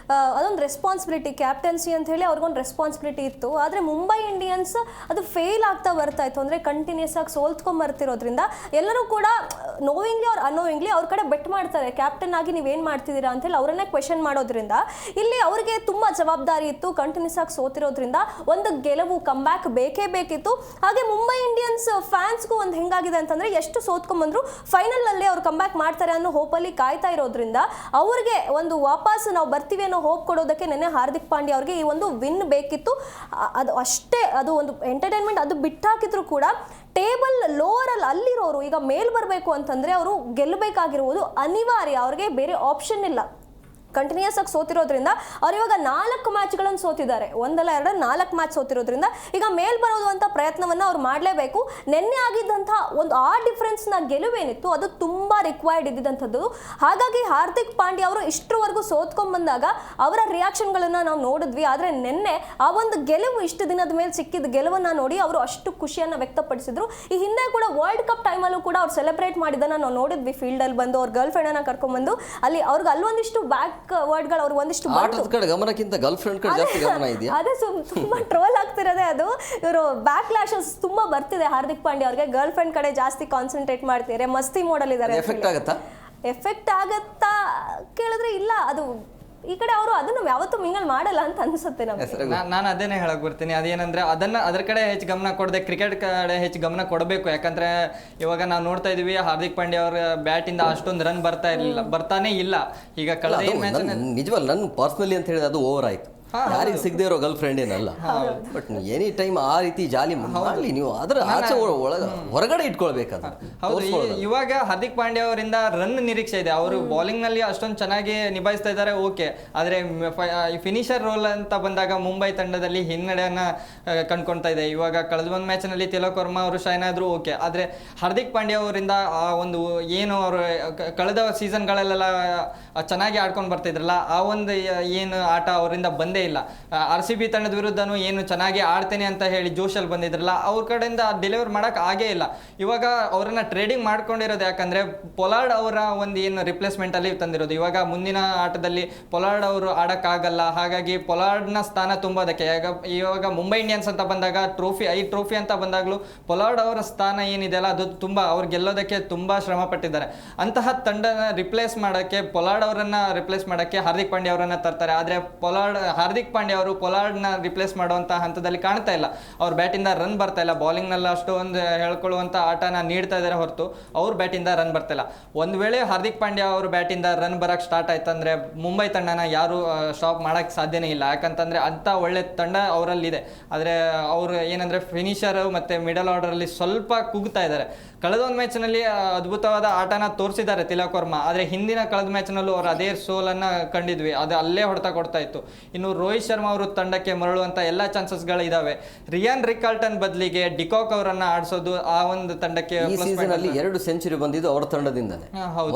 ಅದೊಂದು ರೆಸ್ಪಾನ್ಸಿಬಿಲಿಟಿ, ಕ್ಯಾಪ್ಟನ್ಸಿ ಅಂತ ಹೇಳಿ ಅವ್ರಿಗೊಂದು ರೆಸ್ಪಾನ್ಸಿಬಿಲಿಟಿ ಇತ್ತು. ಆದರೆ ಮುಂಬೈ ಇಂಡಿಯನ್ಸ್ ಅದು ಫೇಲ್ ಆಗ್ತಾ ಬರ್ತಾ ಇತ್ತು. ಅಂದರೆ ಕಂಟಿನ್ಯೂಸ್ ಆಗಿ ಸೋಲ್ತ್ಕೊಂಬರ್ತಿರೋದ್ರಿಂದ ಎಲ್ಲರೂ ಕೂಡ ನೋವಿಂಗ್ಲಿ ಅವ್ರು ಅನ್ನೋವಿಂಗ್ಲಿ ಅವ್ರ ಕಡೆ ಬೆಟ್ ಮಾಡ್ತಾರೆ, ಕ್ಯಾಪ್ಟನ್ ಆಗಿ ನೀವೇನು ಮಾಡ್ತಿದ್ದೀರಾ ಅಂತೇಳಿ ಅವರನ್ನೇ ಕ್ವೆಶನ್ ಮಾಡೋದ್ರಿಂದ ಇಲ್ಲಿ ಅವರಿಗೆ ತುಂಬ ಜವಾಬ್ದಾರಿ ಇತ್ತು. ಕಂಟಿನ್ಯೂಸ್ ಆಗಿ ಸೋತಿರೋದ್ರಿಂದ ಒಂದು ಗೆಲುವು ಕಮ್ಬ್ಯಾಕ್ ಬೇಕೇ ಬೇಕಿತ್ತು. ಹಾಗೆ ಮುಂಬೈ ಇಂಡಿಯನ್ಸ್ ಫ್ಯಾನ್ಸ್ಗೂ ಒಂದು ಹೆಂಗಾಗಿದೆ ಅಂತಂದರೆ ಎಷ್ಟು ಸೋತ್ಕೊಂಡ್ಬಂದ್ರು ಫೈನಲಲ್ಲಿ ಅವ್ರು ಕಂಬ್ಯಾಕ್ ಮಾಡ್ತಾರೆ ಅನ್ನೋ ಹೋಪಲ್ಲಿ ಕಾಯ್ತಾ ಇರೋದ್ರಿಂದ ಅವ್ರಿಗೆ ಒಂದು ವಾಪಸ್ ನಾವು ಬರ್ತೀವಿ ಅನ್ನೋ ಹೋಪ್ ಕೊಡೋದಕ್ಕೆ ನೆನ್ನೆ ಹಾರ್ದಿಕ್ ಪಾಂಡ್ಯ ಅವ್ರಿಗೆ ಈ ಒಂದು ವಿನ್ ಬೇಕಿತ್ತು. ಅದು ಅಷ್ಟೇ, ಅದು ಒಂದು ಎಂಟರ್ಟೈನ್ಮೆಂಟ್ ಅದು ಬಿಟ್ಟಾಕಿದ್ರು ಕೂಡ ಟೇಬಲ್ ಲೋವರಲ್ಲಿ ಅಲ್ಲಿರೋರು ಈಗ ಮೇಲ್ ಬರಬೇಕು ಅಂತಂದರೆ ಅವರು ಗೆಲ್ಲಬೇಕಾಗಿರುವುದು ಅನಿವಾರ್ಯ, ಅವ್ರಿಗೆ ಬೇರೆ ಆಪ್ಷನ್ ಇಲ್ಲ. ಕಂಟಿನ್ಯೂಸ್ ಆಗಿ ಸೋತಿರೋದ್ರಿಂದ ಅವ್ರು ಇವಾಗ 4 ಮ್ಯಾಚ್ಗಳನ್ನು ಸೋತಿದ್ದಾರೆ, 1 ಅಲ್ಲ 2 4 ಮ್ಯಾಚ್ ಸೋತಿರೋದ್ರಿಂದ ಈಗ ಮೇಲ್ ಬರೋದು ಅಂತ ಪ್ರಯತ್ನವನ್ನು ಅವ್ರು ಮಾಡಲೇಬೇಕು. ನಿನ್ನೆ ಆಗಿದ್ದಂತಹ ಒಂದು ಆ ಡಿಫ್ರೆನ್ಸ್ನ ಗೆಲುವೇನಿತ್ತು ಅದು ತುಂಬ ರಿಕ್ವೈರ್ಡ್ ಇದ್ದಿದ್ದಂಥದ್ದು. ಹಾಗಾಗಿ ಹಾರ್ದಿಕ್ ಪಾಂಡ್ಯ ಅವರು ಇಷ್ಟರವರೆಗೂ ಸೋತ್ಕೊಂಡ್ಬಂದಾಗ ಅವರ ರಿಯಾಕ್ಷನ್ಗಳನ್ನು ನಾವು ನೋಡಿದ್ವಿ. ಆದರೆ ನಿನ್ನೆ ಆ ಒಂದು ಗೆಲುವು ಇಷ್ಟು ದಿನದ ಮೇಲೆ ಸಿಕ್ಕಿದ ಗೆಲುವನ್ನು ನೋಡಿ ಅವರು ಅಷ್ಟು ಖುಷಿಯನ್ನು ವ್ಯಕ್ತಪಡಿಸಿದ್ರು. ಈ ಹಿಂದೆ ಕೂಡ ವರ್ಲ್ಡ್ ಕಪ್ ಟೈಮಲ್ಲೂ ಕೂಡ ಅವ್ರು ಸೆಲೆಬ್ರೇಟ್ ಮಾಡಿದ್ದನ್ನು ನಾವು ನೋಡಿದ್ವಿ. ಫೀಲ್ಡಲ್ಲಿ ಬಂದು ಅವ್ರ ಗರ್ಲ್ ಫ್ರೆಂಡನ್ನು ಕರ್ಕೊಂಡ್ಬಂದು ಅಲ್ಲಿ ಅವ್ರಿಗೆ ಅಲ್ಲೊಂದಿಷ್ಟು ಬ್ಯಾಕ್ ವರ್ಡ್ಗಳು ಅವ್ರು ಒಂದಿಷ್ಟು ಆಟದ ಕಡೆ ಗಮನಕ್ಕಿಂತ ಗರ್ಲ್ ಫ್ರೆಂಡ್ ಕಡೆ ಜಾಸ್ತಿ ಗಮನ ಇದೆಯಾ? ಅದೇ ತುಂಬಾ ಟ್ರೋಲ್ ಆಗ್ತಿರೋದೇ ಅದು. ಇವರು ಬ್ಯಾಕ್ ಲ್ಯಾಶಸ್ ತುಂಬಾ ಬರ್ತಿದೆ ಹಾರ್ದಿಕ್ ಪಾಂಡ್ಯ ಅವ್ರಿಗೆ, ಗರ್ಲ್ ಫ್ರೆಂಡ್ ಕಡೆ ಜಾಸ್ತಿ ಕಾನ್ಸಂಟ್ರೇಟ್ ಮಾಡ್ತಿದ್ದಾರೆ, ಮಸ್ತಿ ಮೋಡಲ್ ಇದ್ದಾರೆ. ಎಫೆಕ್ಟ್ ಆಗತ್ತಾ ಕೇಳಿದ್ರೆ ಇಲ್ಲ, ಅದು ಈ ಕಡೆ ಅವರು ಅದನ್ನು ಯಾವತ್ತೂ ಮಿಂಗಲ್ ಮಾಡಲ್ಲ ಅಂತ ಅನ್ಸುತ್ತೆ ನಮಗೆ. ನಾನು ಅದೇನೇ ಹೇಳಕ್ ಬರ್ತೀನಿ, ಅದೇನಂದ್ರೆ ಅದ್ರ ಕಡೆ ಹೆಚ್ಚು ಗಮನ ಕೊಡದೆ ಕ್ರಿಕೆಟ್ ಕಡೆ ಹೆಚ್ಚು ಗಮನ ಕೊಡಬೇಕು. ಯಾಕಂದ್ರೆ ಇವಾಗ ನಾವು ನೋಡ್ತಾ ಇದೀವಿ ಹಾರ್ದಿಕ್ ಪಾಂಡ್ಯ ಅವ್ರ ಬ್ಯಾಟ್ ಇಂದ ಅಷ್ಟೊಂದು ರನ್ ಬರ್ತಾನೆ ಇಲ್ಲ. ಈಗ ಕಳೆದ ನಿಜವಲ್ಲ, ನನ್ನ ಪರ್ಸನಲಿ ಅಂತ ಹೇಳಿದ್ರೆ ಅದು ಓವರ್ ಆಯ್ತು. ಯಾರಿಗೆ ಸಿಗದೆ ಇರೋ ಗರ್ಲ್ ಫ್ರೆಂಡ್ ಏನಲ್ಲ, ಬಟ್ ಎನಿ ಟೈಮ್ ಆ ರೀತಿ ಜಾಲಿ ಮಾಡಲಿ, ನೀವು ಅದರ ಆಚೆ ಹೊರಗಡೆ ಇಟ್ಕೊಳ್ಬೇಕಾದ್ರೆ. ಹೌದು, ಇವಾಗ ಹಾರ್ದಿಕ್ ಪಾಂಡ್ಯ ಅವರಿಂದ ರನ್ ನಿರೀಕ್ಷೆ ಇದೆ. ಅವರು ಬೌಲಿಂಗ್ ನಲ್ಲಿ ಅಷ್ಟೊಂದು ಚೆನ್ನಾಗಿ ನಿಭಾಯಿಸ್ತಾ ಇದ್ದಾರೆ, ಓಕೆ. ಆದ್ರೆ ಫಿನಿಷರ್ ರೋಲ್ ಅಂತ ಬಂದಾಗ ಮುಂಬೈ ತಂಡದಲ್ಲಿ ಹಿನ್ನಡೆಯನ್ನ ಕಂಡ್ಕೊಳ್ತಾ ಇದೆ. ಇವಾಗ ಕಳೆದ ಒಂದು ಮ್ಯಾಚ್ ನಲ್ಲಿ ತಿಲಕ್ ವರ್ಮಾ ಅವರು ಶೈನ್ ಆದ್ರು, ಓಕೆ. ಆದ್ರೆ ಹಾರ್ದಿಕ್ ಪಾಂಡ್ಯ ಅವರಿಂದ ಆ ಒಂದು ಏನು ಅವರು ಕಳೆದ ಸೀಸನ್ಗಳಲ್ಲೆಲ್ಲ ಚೆನ್ನಾಗಿ ಆಡ್ಕೊಂಡು ಬರ್ತಿದ್ರಲ್ಲ, ಆ ಒಂದು ಏನು ಆಟ ಅವರಿಂದ ಬಂದೇ ಇಲ್ಲ. RCB ತಂಡದ ವಿರುದ್ಧನೂ ಏನು ಚೆನ್ನಾಗಿ ಆಡ್ತೇನೆ ಅಂತ ಹೇಳಿ ಜೋಶಲ್ಲಿ ಬಂದಿದ್ರಲ್ಲ, ಅವ್ರ ಕಡೆಯಿಂದ ಡೆಲಿವರ್ ಮಾಡಕ್ ಆಗೇ ಇಲ್ಲ. ಇವಾಗ ಅವರನ್ನ ಟ್ರೇಡಿಂಗ್ ಮಾಡ್ಕೊಂಡಿರೋದು ಯಾಕಂದ್ರೆ ಪೊಲಾರ್ಡ್ ಅವರ ಒಂದು ಏನು ರಿಪ್ಲೇಸ್ಮೆಂಟ್ ಅಲ್ಲಿ ತಂದಿರೋದು. ಇವಾಗ ಮುಂದಿನ ಆಟದಲ್ಲಿ ಪೊಲಾರ್ಡ್ ಅವರು ಆಡಕ್ಕಾಗಲ್ಲ, ಹಾಗಾಗಿ ಪೊಲಾರ್ಡ್ನ ಸ್ಥಾನ ತುಂಬೋದಕ್ಕೆ ಇವಾಗ ಮುಂಬೈ ಇಂಡಿಯನ್ಸ್ ಅಂತ ಬಂದಾಗ ಟ್ರೋಫಿ ಅಂತ ಬಂದಾಗ್ಲೂ ಪೊಲಾರ್ಡ್ ಅವರ ಸ್ಥಾನ ಏನಿದೆಯಲ್ಲ ಅದು ತುಂಬಾ ಅವ್ರು ಗೆಲ್ಲೋದಕ್ಕೆ ತುಂಬಾ ಶ್ರಮ ಪಟ್ಟಿದ್ದಾರೆ. ಅಂತಹ ತಂಡನ ರಿಪ್ಲೇಸ್ ಮಾಡಕ್ಕೆ, ಪೊಲಾರ್ಡ್ ಅವರನ್ನ ರಿಪ್ಲೇಸ್ ಮಾಡಕ್ಕೆ ಹಾರ್ದಿಕ್ ಪಾಂಡ್ಯ ಅವರನ್ನ ತರ್ತಾರೆ. ಆದ್ರೆ ಹಾರ್ದಿಕ್ ಪಾಂಡ್ಯ ಅವರು ಪೊಲಾರ್ಡ್ನ ರಿಪ್ಲೇಸ್ ಮಾಡುವಂತ ಹಂತದಲ್ಲಿ ಕಾಣ್ತಾ ಇಲ್ಲ. ಅವ್ರ ಬ್ಯಾಟಿಂದ ರನ್ ಬರ್ತಾ ಇಲ್ಲ, ಬೌಲಿಂಗ್ ನಲ್ಲಿ ಅಷ್ಟೊಂದು ಹೇಳ್ಕೊಳ್ಳುವಂತ ಆಟನ ನೀಡ್ತಾ ಇದಾರೆ ಹೊರತು ಅವ್ರ ಬ್ಯಾಟಿಂದ ರನ್ ಬರ್ತಾ ಇಲ್ಲ. ಒಂದ್ ವೇಳೆ ಹಾರ್ದಿಕ್ ಪಾಂಡ್ಯ ಅವ್ರ ಬ್ಯಾಟಿಂದ ರನ್ ಬರಕ್ ಸ್ಟಾರ್ಟ್ ಆಯ್ತಂದ್ರೆ ಮುಂಬೈ ತಂಡನ ಯಾರು ಸ್ಟಾಪ್ ಮಾಡಕ್ ಸಾಧ್ಯನೇ ಇಲ್ಲ. ಯಾಕಂತಂದ್ರೆ ಅಂತ ಒಳ್ಳೆ ತಂಡ ಅವರಲ್ಲಿ ಇದೆ. ಆದ್ರೆ ಅವ್ರು ಏನಂದ್ರೆ ಫಿನಿಷರ್ ಮತ್ತೆ ಮಿಡಲ್ ಆರ್ಡರ್ ಅಲ್ಲಿ ಸ್ವಲ್ಪ ಕುಗ್ತಾ ಇದ್ದಾರೆ. ಕಳೆದ ಒಂದು ಮ್ಯಾಚ್ ನಲ್ಲಿ ಅದ್ಭುತವಾದ ಆಟನ ತೋರಿಸಿದ್ದಾರೆ ತಿಲಕ್ ವರ್ಮಾ, ಆದ್ರೆ ಹಿಂದಿನ ಕಳೆದ ಮ್ಯಾಚ್ ನಲ್ಲೂ ಅವ್ರು ಅದೇ ಸೋಲನ್ನ ಕಂಡಿದ್ವಿ, ಅದು ಅಲ್ಲೇ ಹೊಡೆತ ಕೊಡ್ತಾ ಇತ್ತು. ಇನ್ನು ರೋಹಿತ್ ಶರ್ಮಾ ಅವರು ತಂಡಕ್ಕೆ ಮರಳುವಂತ ಎಲ್ಲಾ ಚಾನ್ಸಸ್ಗಳು ಇದಾವೆ. ರಿಯಾನ್ ರಿಕಾರ್ಟನ್ ಬದಲಿಗೆ ಡಿಕಾಕ್ ಅವರನ್ನ ಆಡಿಸೋದು ಆ ಒಂದು ತಂಡಕ್ಕೆ 2 ಸೆಂಚುರಿ ಬಂದಿದ್ದು ಅವರ ತಂಡದಿಂದನೇ.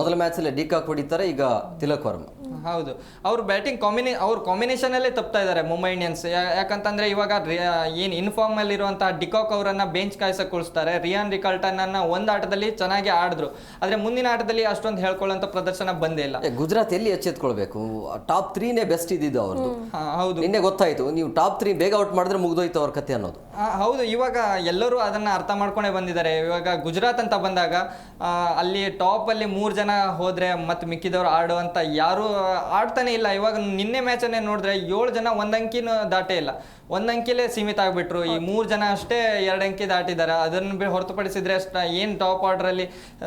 ಮೊದಲ ಮ್ಯಾಚ್ ಅಲ್ಲಿ ಡಿಕಾಕ್ ಹೊಡಿತಾರೆ, ಈಗ ತಿಲಕ್ ವರ್ಮಾ. ಹೌದು, ಅವ್ರ ಬ್ಯಾಟಿಂಗ್ ಕಾಂಬಿನೇಷನ್ ಅಲ್ಲೇ ತಪ್ತಾ ಇದ್ದಾರೆ ಮುಂಬೈ ಇಂಡಿಯನ್ಸ್. ಯಾಕಂತಂದ್ರೆ ಇವಾಗ ಏನ್ ಇನ್ಫಾರ್ಮ್ ಅಲ್ಲಿ ಇರುವಂತಹ ಡಿಕಾಕ್ ಅವರನ್ನ ಬೆಂಚ್ ಕಾಯ್ಸಕ್ ಉಳಿಸ್ತಾರೆ. ರಿಯಾನ್ ರಿಕಾರ್ಟನ್ ಅನ್ನ ಒಂದ್ ಆಟದಲ್ಲಿ ಚೆನ್ನಾಗಿ ಆಡಿದ್ರು, ಆದ್ರೆ ಮುಂದಿನ ಆಟದಲ್ಲಿ ಅಷ್ಟೊಂದು ಹೇಳ್ಕೊಳ್ಳುವಂತ ಪ್ರದರ್ಶನ ಬಂದೇ ಇಲ್ಲ. ಗುಜರಾತ್ ಎಲ್ಲಿ ಎಚ್ಚೆತ್ಕೊಳ್ಬೇಕು, ಟಾಪ್ 3ನೇ ಬೆಸ್ಟ್ ಇದ್ದಿದ್ದು ಅವ್ರದ್ದು. ಹೌದು, ನಿನ್ನೆ ಗೊತ್ತಾಯ್ತು, ನೀವು ಟಾಪ್ 3 ಬೇಗ ಔಟ್ ಮಾಡಿದ್ರೆ ಮುಗ್ದೋಯ್ತು ಅವ್ರ ಕತೆ ಅನ್ನೋದು. ಹೌದು, ಇವಾಗ ಎಲ್ಲರೂ ಅದನ್ನ ಅರ್ಥ ಮಾಡ್ಕೊಂಡೇ ಬಂದಿದ್ದಾರೆ. ಇವಾಗ ಗುಜರಾತ್ ಅಂತ ಬಂದಾಗ ಅಲ್ಲಿ ಟಾಪ್ ಅಲ್ಲಿ 3 ಜನ ಹೋದ್ರೆ ಮತ್ತೆ ಮಿಕ್ಕಿದವರು ಆಡುವಂತ ಯಾರು ಆಡ್ತಾನೆ ಇಲ್ಲ. ಇವಾಗ ನಿನ್ನೆ ಮ್ಯಾಚ್ ಅನ್ನೇ ನೋಡಿದ್ರೆ 7 ಜನ 1 ಅಂಕಿನೂ ದಾಟೇ ಇಲ್ಲ, 1 ಅಂಕಿಲೇ ಸೀಮಿತ ಆಗ್ಬಿಟ್ರು. ಈ 3 ಜನ ಅಷ್ಟೇ 2 ಅಂಕಿ ದಾಟಿದ್ದಾರೆ. ಅದನ್ನ ಹೊರತುಪಡಿಸಿದ್ರೆ ಏನ್ ಟಾಪ್ ಆರ್ಡರ್ ಅಲ್ಲಿ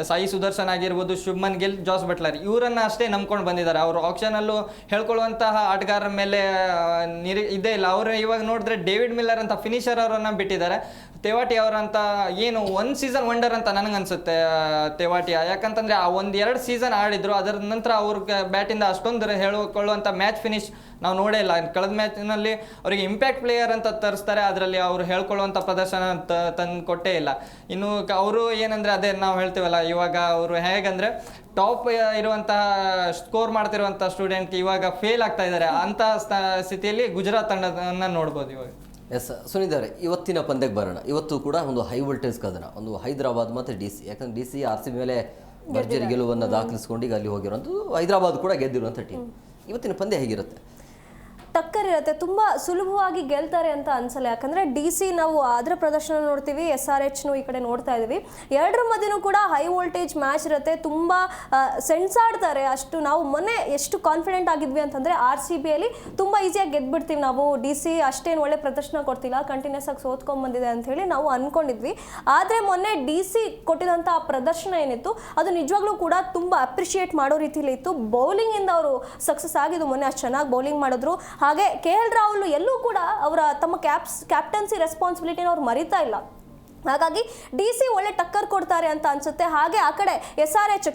ಸಾಯಿ ಸುದರ್ಶನ್ ಆಗಿರ್ಬೋದು, ಶುಭ್ಮನ್ ಗಿಲ್, ಜಾಸ್ ಬಟ್ಲರ್ ಇವರನ್ನ ಅಷ್ಟೇ ನಂಬ್ಕೊಂಡು ಬಂದಿದ್ದಾರೆ. ಅವರು ಆಕ್ಷನ್ ಅಲ್ಲೂ ಹೇಳ್ಕೊಳ್ಳುವಂತಹ ಆಟಗಾರರ ಮೇಲೆ ಇದೇ ಇಲ್ಲ. ಅವರು ಇವಾಗ ನೋಡಿದ್ರೆ ಡೇವಿಡ್ ಮಿಲ್ಲರ್ ಅಂತ ಫಿನಿಷರ್ ಅವರನ್ನ ಬಿಟ್ಟಿದ್ದಾರೆ. ತೆವಾಟಿ ಅವರಂತ ಏನು 1 ಸೀಸನ್ ವಂಡರ್ ಅಂತ ನನಗನ್ಸುತ್ತೆ ತೆವಾಟಿಯ. ಯಾಕಂತಂದ್ರೆ ಆ 1-2 ಸೀಸನ್ ಆಡಿದ್ರು, ಅದರ ನಂತರ ಅವ್ರ ಬ್ಯಾಟಿಂದ ಅಷ್ಟೊಂದು ಹೇಳಿಕೊಳ್ಳುವಂಥ ಮ್ಯಾಚ್ ಫಿನಿಶ್ ನಾವು ನೋಡೇ ಇಲ್ಲ. ಕಳೆದ ಮ್ಯಾಚ್ನಲ್ಲಿ ಅವರಿಗೆ ಇಂಪ್ಯಾಕ್ಟ್ ಪ್ಲೇಯರ್ ಅಂತ ತರಿಸ್ತಾರೆ, ಅದರಲ್ಲಿ ಅವರು ಹೇಳ್ಕೊಳ್ಳುವಂಥ ಪ್ರದರ್ಶನ ತಂದು ಕೊಟ್ಟೇ ಇಲ್ಲ. ಇನ್ನು ಅವರು ಏನಂದ್ರೆ ಅದೇ ನಾವು ಹೇಳ್ತೀವಲ್ಲ, ಇವಾಗ ಅವರು ಹೇಗಂದ್ರೆ ಟಾಪ್ ಇರುವಂತಹ ಸ್ಕೋರ್ ಮಾಡ್ತಿರುವಂಥ ಸ್ಟೂಡೆಂಟ್ ಇವಾಗ ಫೇಲ್ ಆಗ್ತಾ ಇದ್ದಾರೆ. ಅಂತ ಸ್ಥಿತಿಯಲ್ಲಿ ಗುಜರಾತ್ ತಂಡವನ್ನು ನೋಡ್ಬೋದು ಇವಾಗ. ಎಸ್ ಸುನೀಲ್ ಅವರೇ, ಇವತ್ತಿನ ಪಂದ್ಯಕ್ಕೆ ಬರೋಣ. ಇವತ್ತು ಕೂಡ ಒಂದು ಹೈ ವೋಲ್ಟೇಜ್ ಕದನ, ಒಂದು ಹೈದರಾಬಾದ್ ಮತ್ತು DC. ಯಾಕಂದ್ರೆ DC RCB ಮೇಲೆ ಭರ್ಜರಿ ಗೆಲುವನ್ನು ದಾಖಲಿಸ್ಕೊಂಡು ಈಗ ಅಲ್ಲಿ ಹೋಗಿರುವಂಥದ್ದು, ಹೈದರಾಬಾದ್ ಕೂಡ ಗೆದ್ದಿರುವಂಥ ಟೀಮ್. ಇವತ್ತಿನ ಪಂದ್ಯ ಹೇಗಿರುತ್ತೆ? ಟಕ್ಕರ್ ಇರುತ್ತೆ, ತುಂಬ ಸುಲಭವಾಗಿ ಗೆಲ್ತಾರೆ ಅಂತ ಅನ್ಸಲ್ಲ. ಯಾಕಂದರೆ DC ನಾವು ಅದರ ಪ್ರದರ್ಶನ ನೋಡ್ತೀವಿ, SRHನು ಈ ಕಡೆ ನೋಡ್ತಾ ಇದ್ದೀವಿ. ಎರಡರ ಮಧ್ಯೆನೂ ಕೂಡ ಹೈ ವೋಲ್ಟೇಜ್ ಮ್ಯಾಚ್ ಇರುತ್ತೆ, ತುಂಬ ಸೆಣ್ಸಾಡ್ತಾರೆ. ಅಷ್ಟು ನಾವು ಮೊನ್ನೆ ಎಷ್ಟು ಕಾನ್ಫಿಡೆಂಟ್ ಆಗಿದ್ವಿ ಅಂತಂದರೆ RCBಯಲ್ಲಿ ತುಂಬ ಈಸಿಯಾಗಿ ಗೆದ್ಬಿಡ್ತೀವಿ ನಾವು, DC ಅಷ್ಟೇನು ಒಳ್ಳೆ ಪ್ರದರ್ಶನ ಕೊಡ್ತಿಲ್ಲ, ಕಂಟಿನ್ಯೂಸ್ ಆಗಿ ಸೋತ್ಕೊಂಡ್ಬಂದಿದೆ ಅಂಥೇಳಿ ನಾವು ಅಂದ್ಕೊಂಡಿದ್ವಿ. ಆದರೆ ಮೊನ್ನೆ DC ಕೊಟ್ಟಿದಂಥ ಆ ಪ್ರದರ್ಶನ ಏನಿತ್ತು ಅದು ನಿಜವಾಗ್ಲೂ ಕೂಡ ತುಂಬ ಅಪ್ರಿಷಿಯೇಟ್ ಮಾಡೋ ರೀತಿಯಲ್ಲಿ ಇತ್ತು. ಬೌಲಿಂಗಿಂದ ಅವರು ಸಕ್ಸಸ್ ಆಗಿದ್ದು, ಮೊನ್ನೆ ಅಷ್ಟು ಚೆನ್ನಾಗಿ ಬೌಲಿಂಗ್ ಮಾಡಿದ್ರು. ಹಾಗೆ KL ರಾಹುಲ್ ಎಲ್ಲೂ ಕೂಡ ಅವರ ತಮ್ಮ ಕ್ಯಾಪ್ಟನ್ಸಿ ರೆಸ್ಪಾನ್ಸಿಬಿಲಿಟಿನ ಅವ್ರು ಮರಿತಾ ಇಲ್ಲ. ಹಾಗಾಗಿ DC ಒಳ್ಳೆ ಟಕ್ಕರ್ ಕೊಡ್ತಾರೆ ಅಂತ ಅನ್ಸುತ್ತೆ. ಹಾಗೆ ಆ ಕಡೆ SRH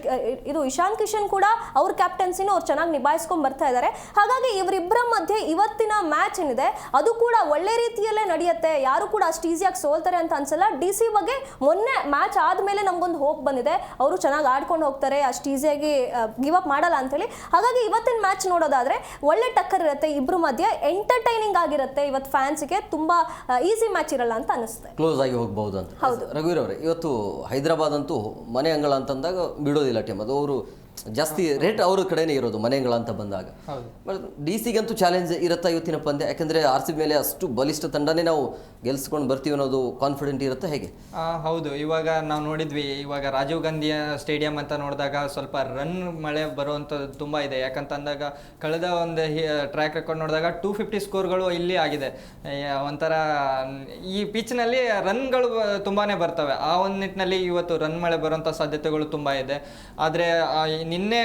ಇದು ಇಶಾನ್ ಕಿಶನ್ ಕೂಡ ಅವ್ರ ಕ್ಯಾಪ್ಟನ್ಸಿನೂ ಅವ್ರು ಚೆನ್ನಾಗಿ ನಿಭಾಯಿಸ್ಕೊಂಡು ಬರ್ತಾ ಇದ್ದಾರೆ. ಹಾಗಾಗಿ ಇವರಿಬ್ಬರ ಮಧ್ಯೆ ಇವತ್ತಿನ ಮ್ಯಾಚ್ ಏನಿದೆ ಅದು ಕೂಡ ಒಳ್ಳೆ ರೀತಿಯಲ್ಲೇ ನಡೆಯುತ್ತೆ, ಯಾರು ಕೂಡ ಅಷ್ಟು ಈಸಿಯಾಗಿ ಸೋಲ್ತಾರೆ ಅಂತ ಅನ್ಸಲ್ಲ. DC ಬಗ್ಗೆ ಮೊನ್ನೆ ಮ್ಯಾಚ್ ಆದಮೇಲೆ ನಮಗೊಂದು ಹೋಪ್ ಬಂದಿದೆ, ಅವರು ಚೆನ್ನಾಗಿ ಆಡ್ಕೊಂಡು ಹೋಗ್ತಾರೆ, ಅಷ್ಟು ಈಸಿಯಾಗಿ ಗಿವ್ ಅಪ್ ಮಾಡಲ್ಲ ಅಂತೇಳಿ. ಹಾಗಾಗಿ ಇವತ್ತಿನ ಮ್ಯಾಚ್ ನೋಡೋದಾದ್ರೆ ಒಳ್ಳೆ ಟಕ್ಕರ್ ಇರುತ್ತೆ, ಇಬ್ಬರ ಮಧ್ಯೆ ಎಂಟರ್ಟೈನಿಂಗ್ ಆಗಿರುತ್ತೆ. ಇವತ್ತು ಫ್ಯಾನ್ಸ್ಗೆ ತುಂಬ ಈಸಿ ಮ್ಯಾಚ್ ಇರಲ್ಲ ಅಂತ ಅನಿಸುತ್ತೆ, ಕ್ಲೋಸ್ ಆಗಿ ಹೋಗ್ಬಹುದು. ರಘುವೀರ್ ಅವರೇ, ಇವತ್ತು ಹೈದರಾಬಾದ್ ಅಂತೂ ಮನೆ ಅಂಗಳ ಅಂತಂದಾಗ ಬಿಡೋದಿಲ್ಲ ಟೀಮ್, ಅದು ಅವರು ಜಾಸ್ತಿ ರೇಟ್ ಅವ್ರ ಕಡೆನೇ ಇರೋದು ಮನೆ ಅಂಗಳ ಅಂತ ಬಂದಾಗ. ಬಟ್ DCಗಂತೂ ಚಾಲೆಂಜ್ ಇರುತ್ತಾ ಇವತ್ತಿನ ಪಂದ್ಯ? ಯಾಕಂದ್ರೆ RCB ಮೇಲೆ ಅಷ್ಟು ಬಲಿಷ್ಠ ತಂಡನೇ ನಾವು ಗೆಲ್ಸ್ಕೊಂಡು ಬರ್ತೀವಿ ಅನ್ನೋದು ಕಾನ್ಫಿಡೆಂಟ್ ಇರುತ್ತೆ ಹೇಗೆ? ಹೌದು, ಇವಾಗ ನಾವು ನೋಡಿದ್ವಿ, ಇವಾಗ ರಾಜೀವ್ ಗಾಂಧಿ ಸ್ಟೇಡಿಯಂ ಅಂತ ನೋಡಿದಾಗ ಸ್ವಲ್ಪ ರನ್ ಮಳೆ ಬರುವಂಥದ್ದು ತುಂಬ ಇದೆ. ಯಾಕಂತಂದಾಗ ಕಳೆದ ಒಂದು ಟ್ರ್ಯಾಕ್ ರೆಕಾರ್ಡ್ ನೋಡಿದಾಗ 250 ಸ್ಕೋರ್ಗಳು ಇಲ್ಲಿ ಆಗಿದೆ. ಒಂಥರ ಈ ಪಿಚ್ನಲ್ಲಿ ರನ್ಗಳು ತುಂಬಾ ಬರ್ತವೆ, ಆ ಒಂದು ನಿಟ್ಟಿನಲ್ಲಿ ಇವತ್ತು ರನ್ ಮಳೆ ಬರುವಂಥ ಸಾಧ್ಯತೆಗಳು ತುಂಬ ಇದೆ. ಆದರೆ ನಿನ್ನೆ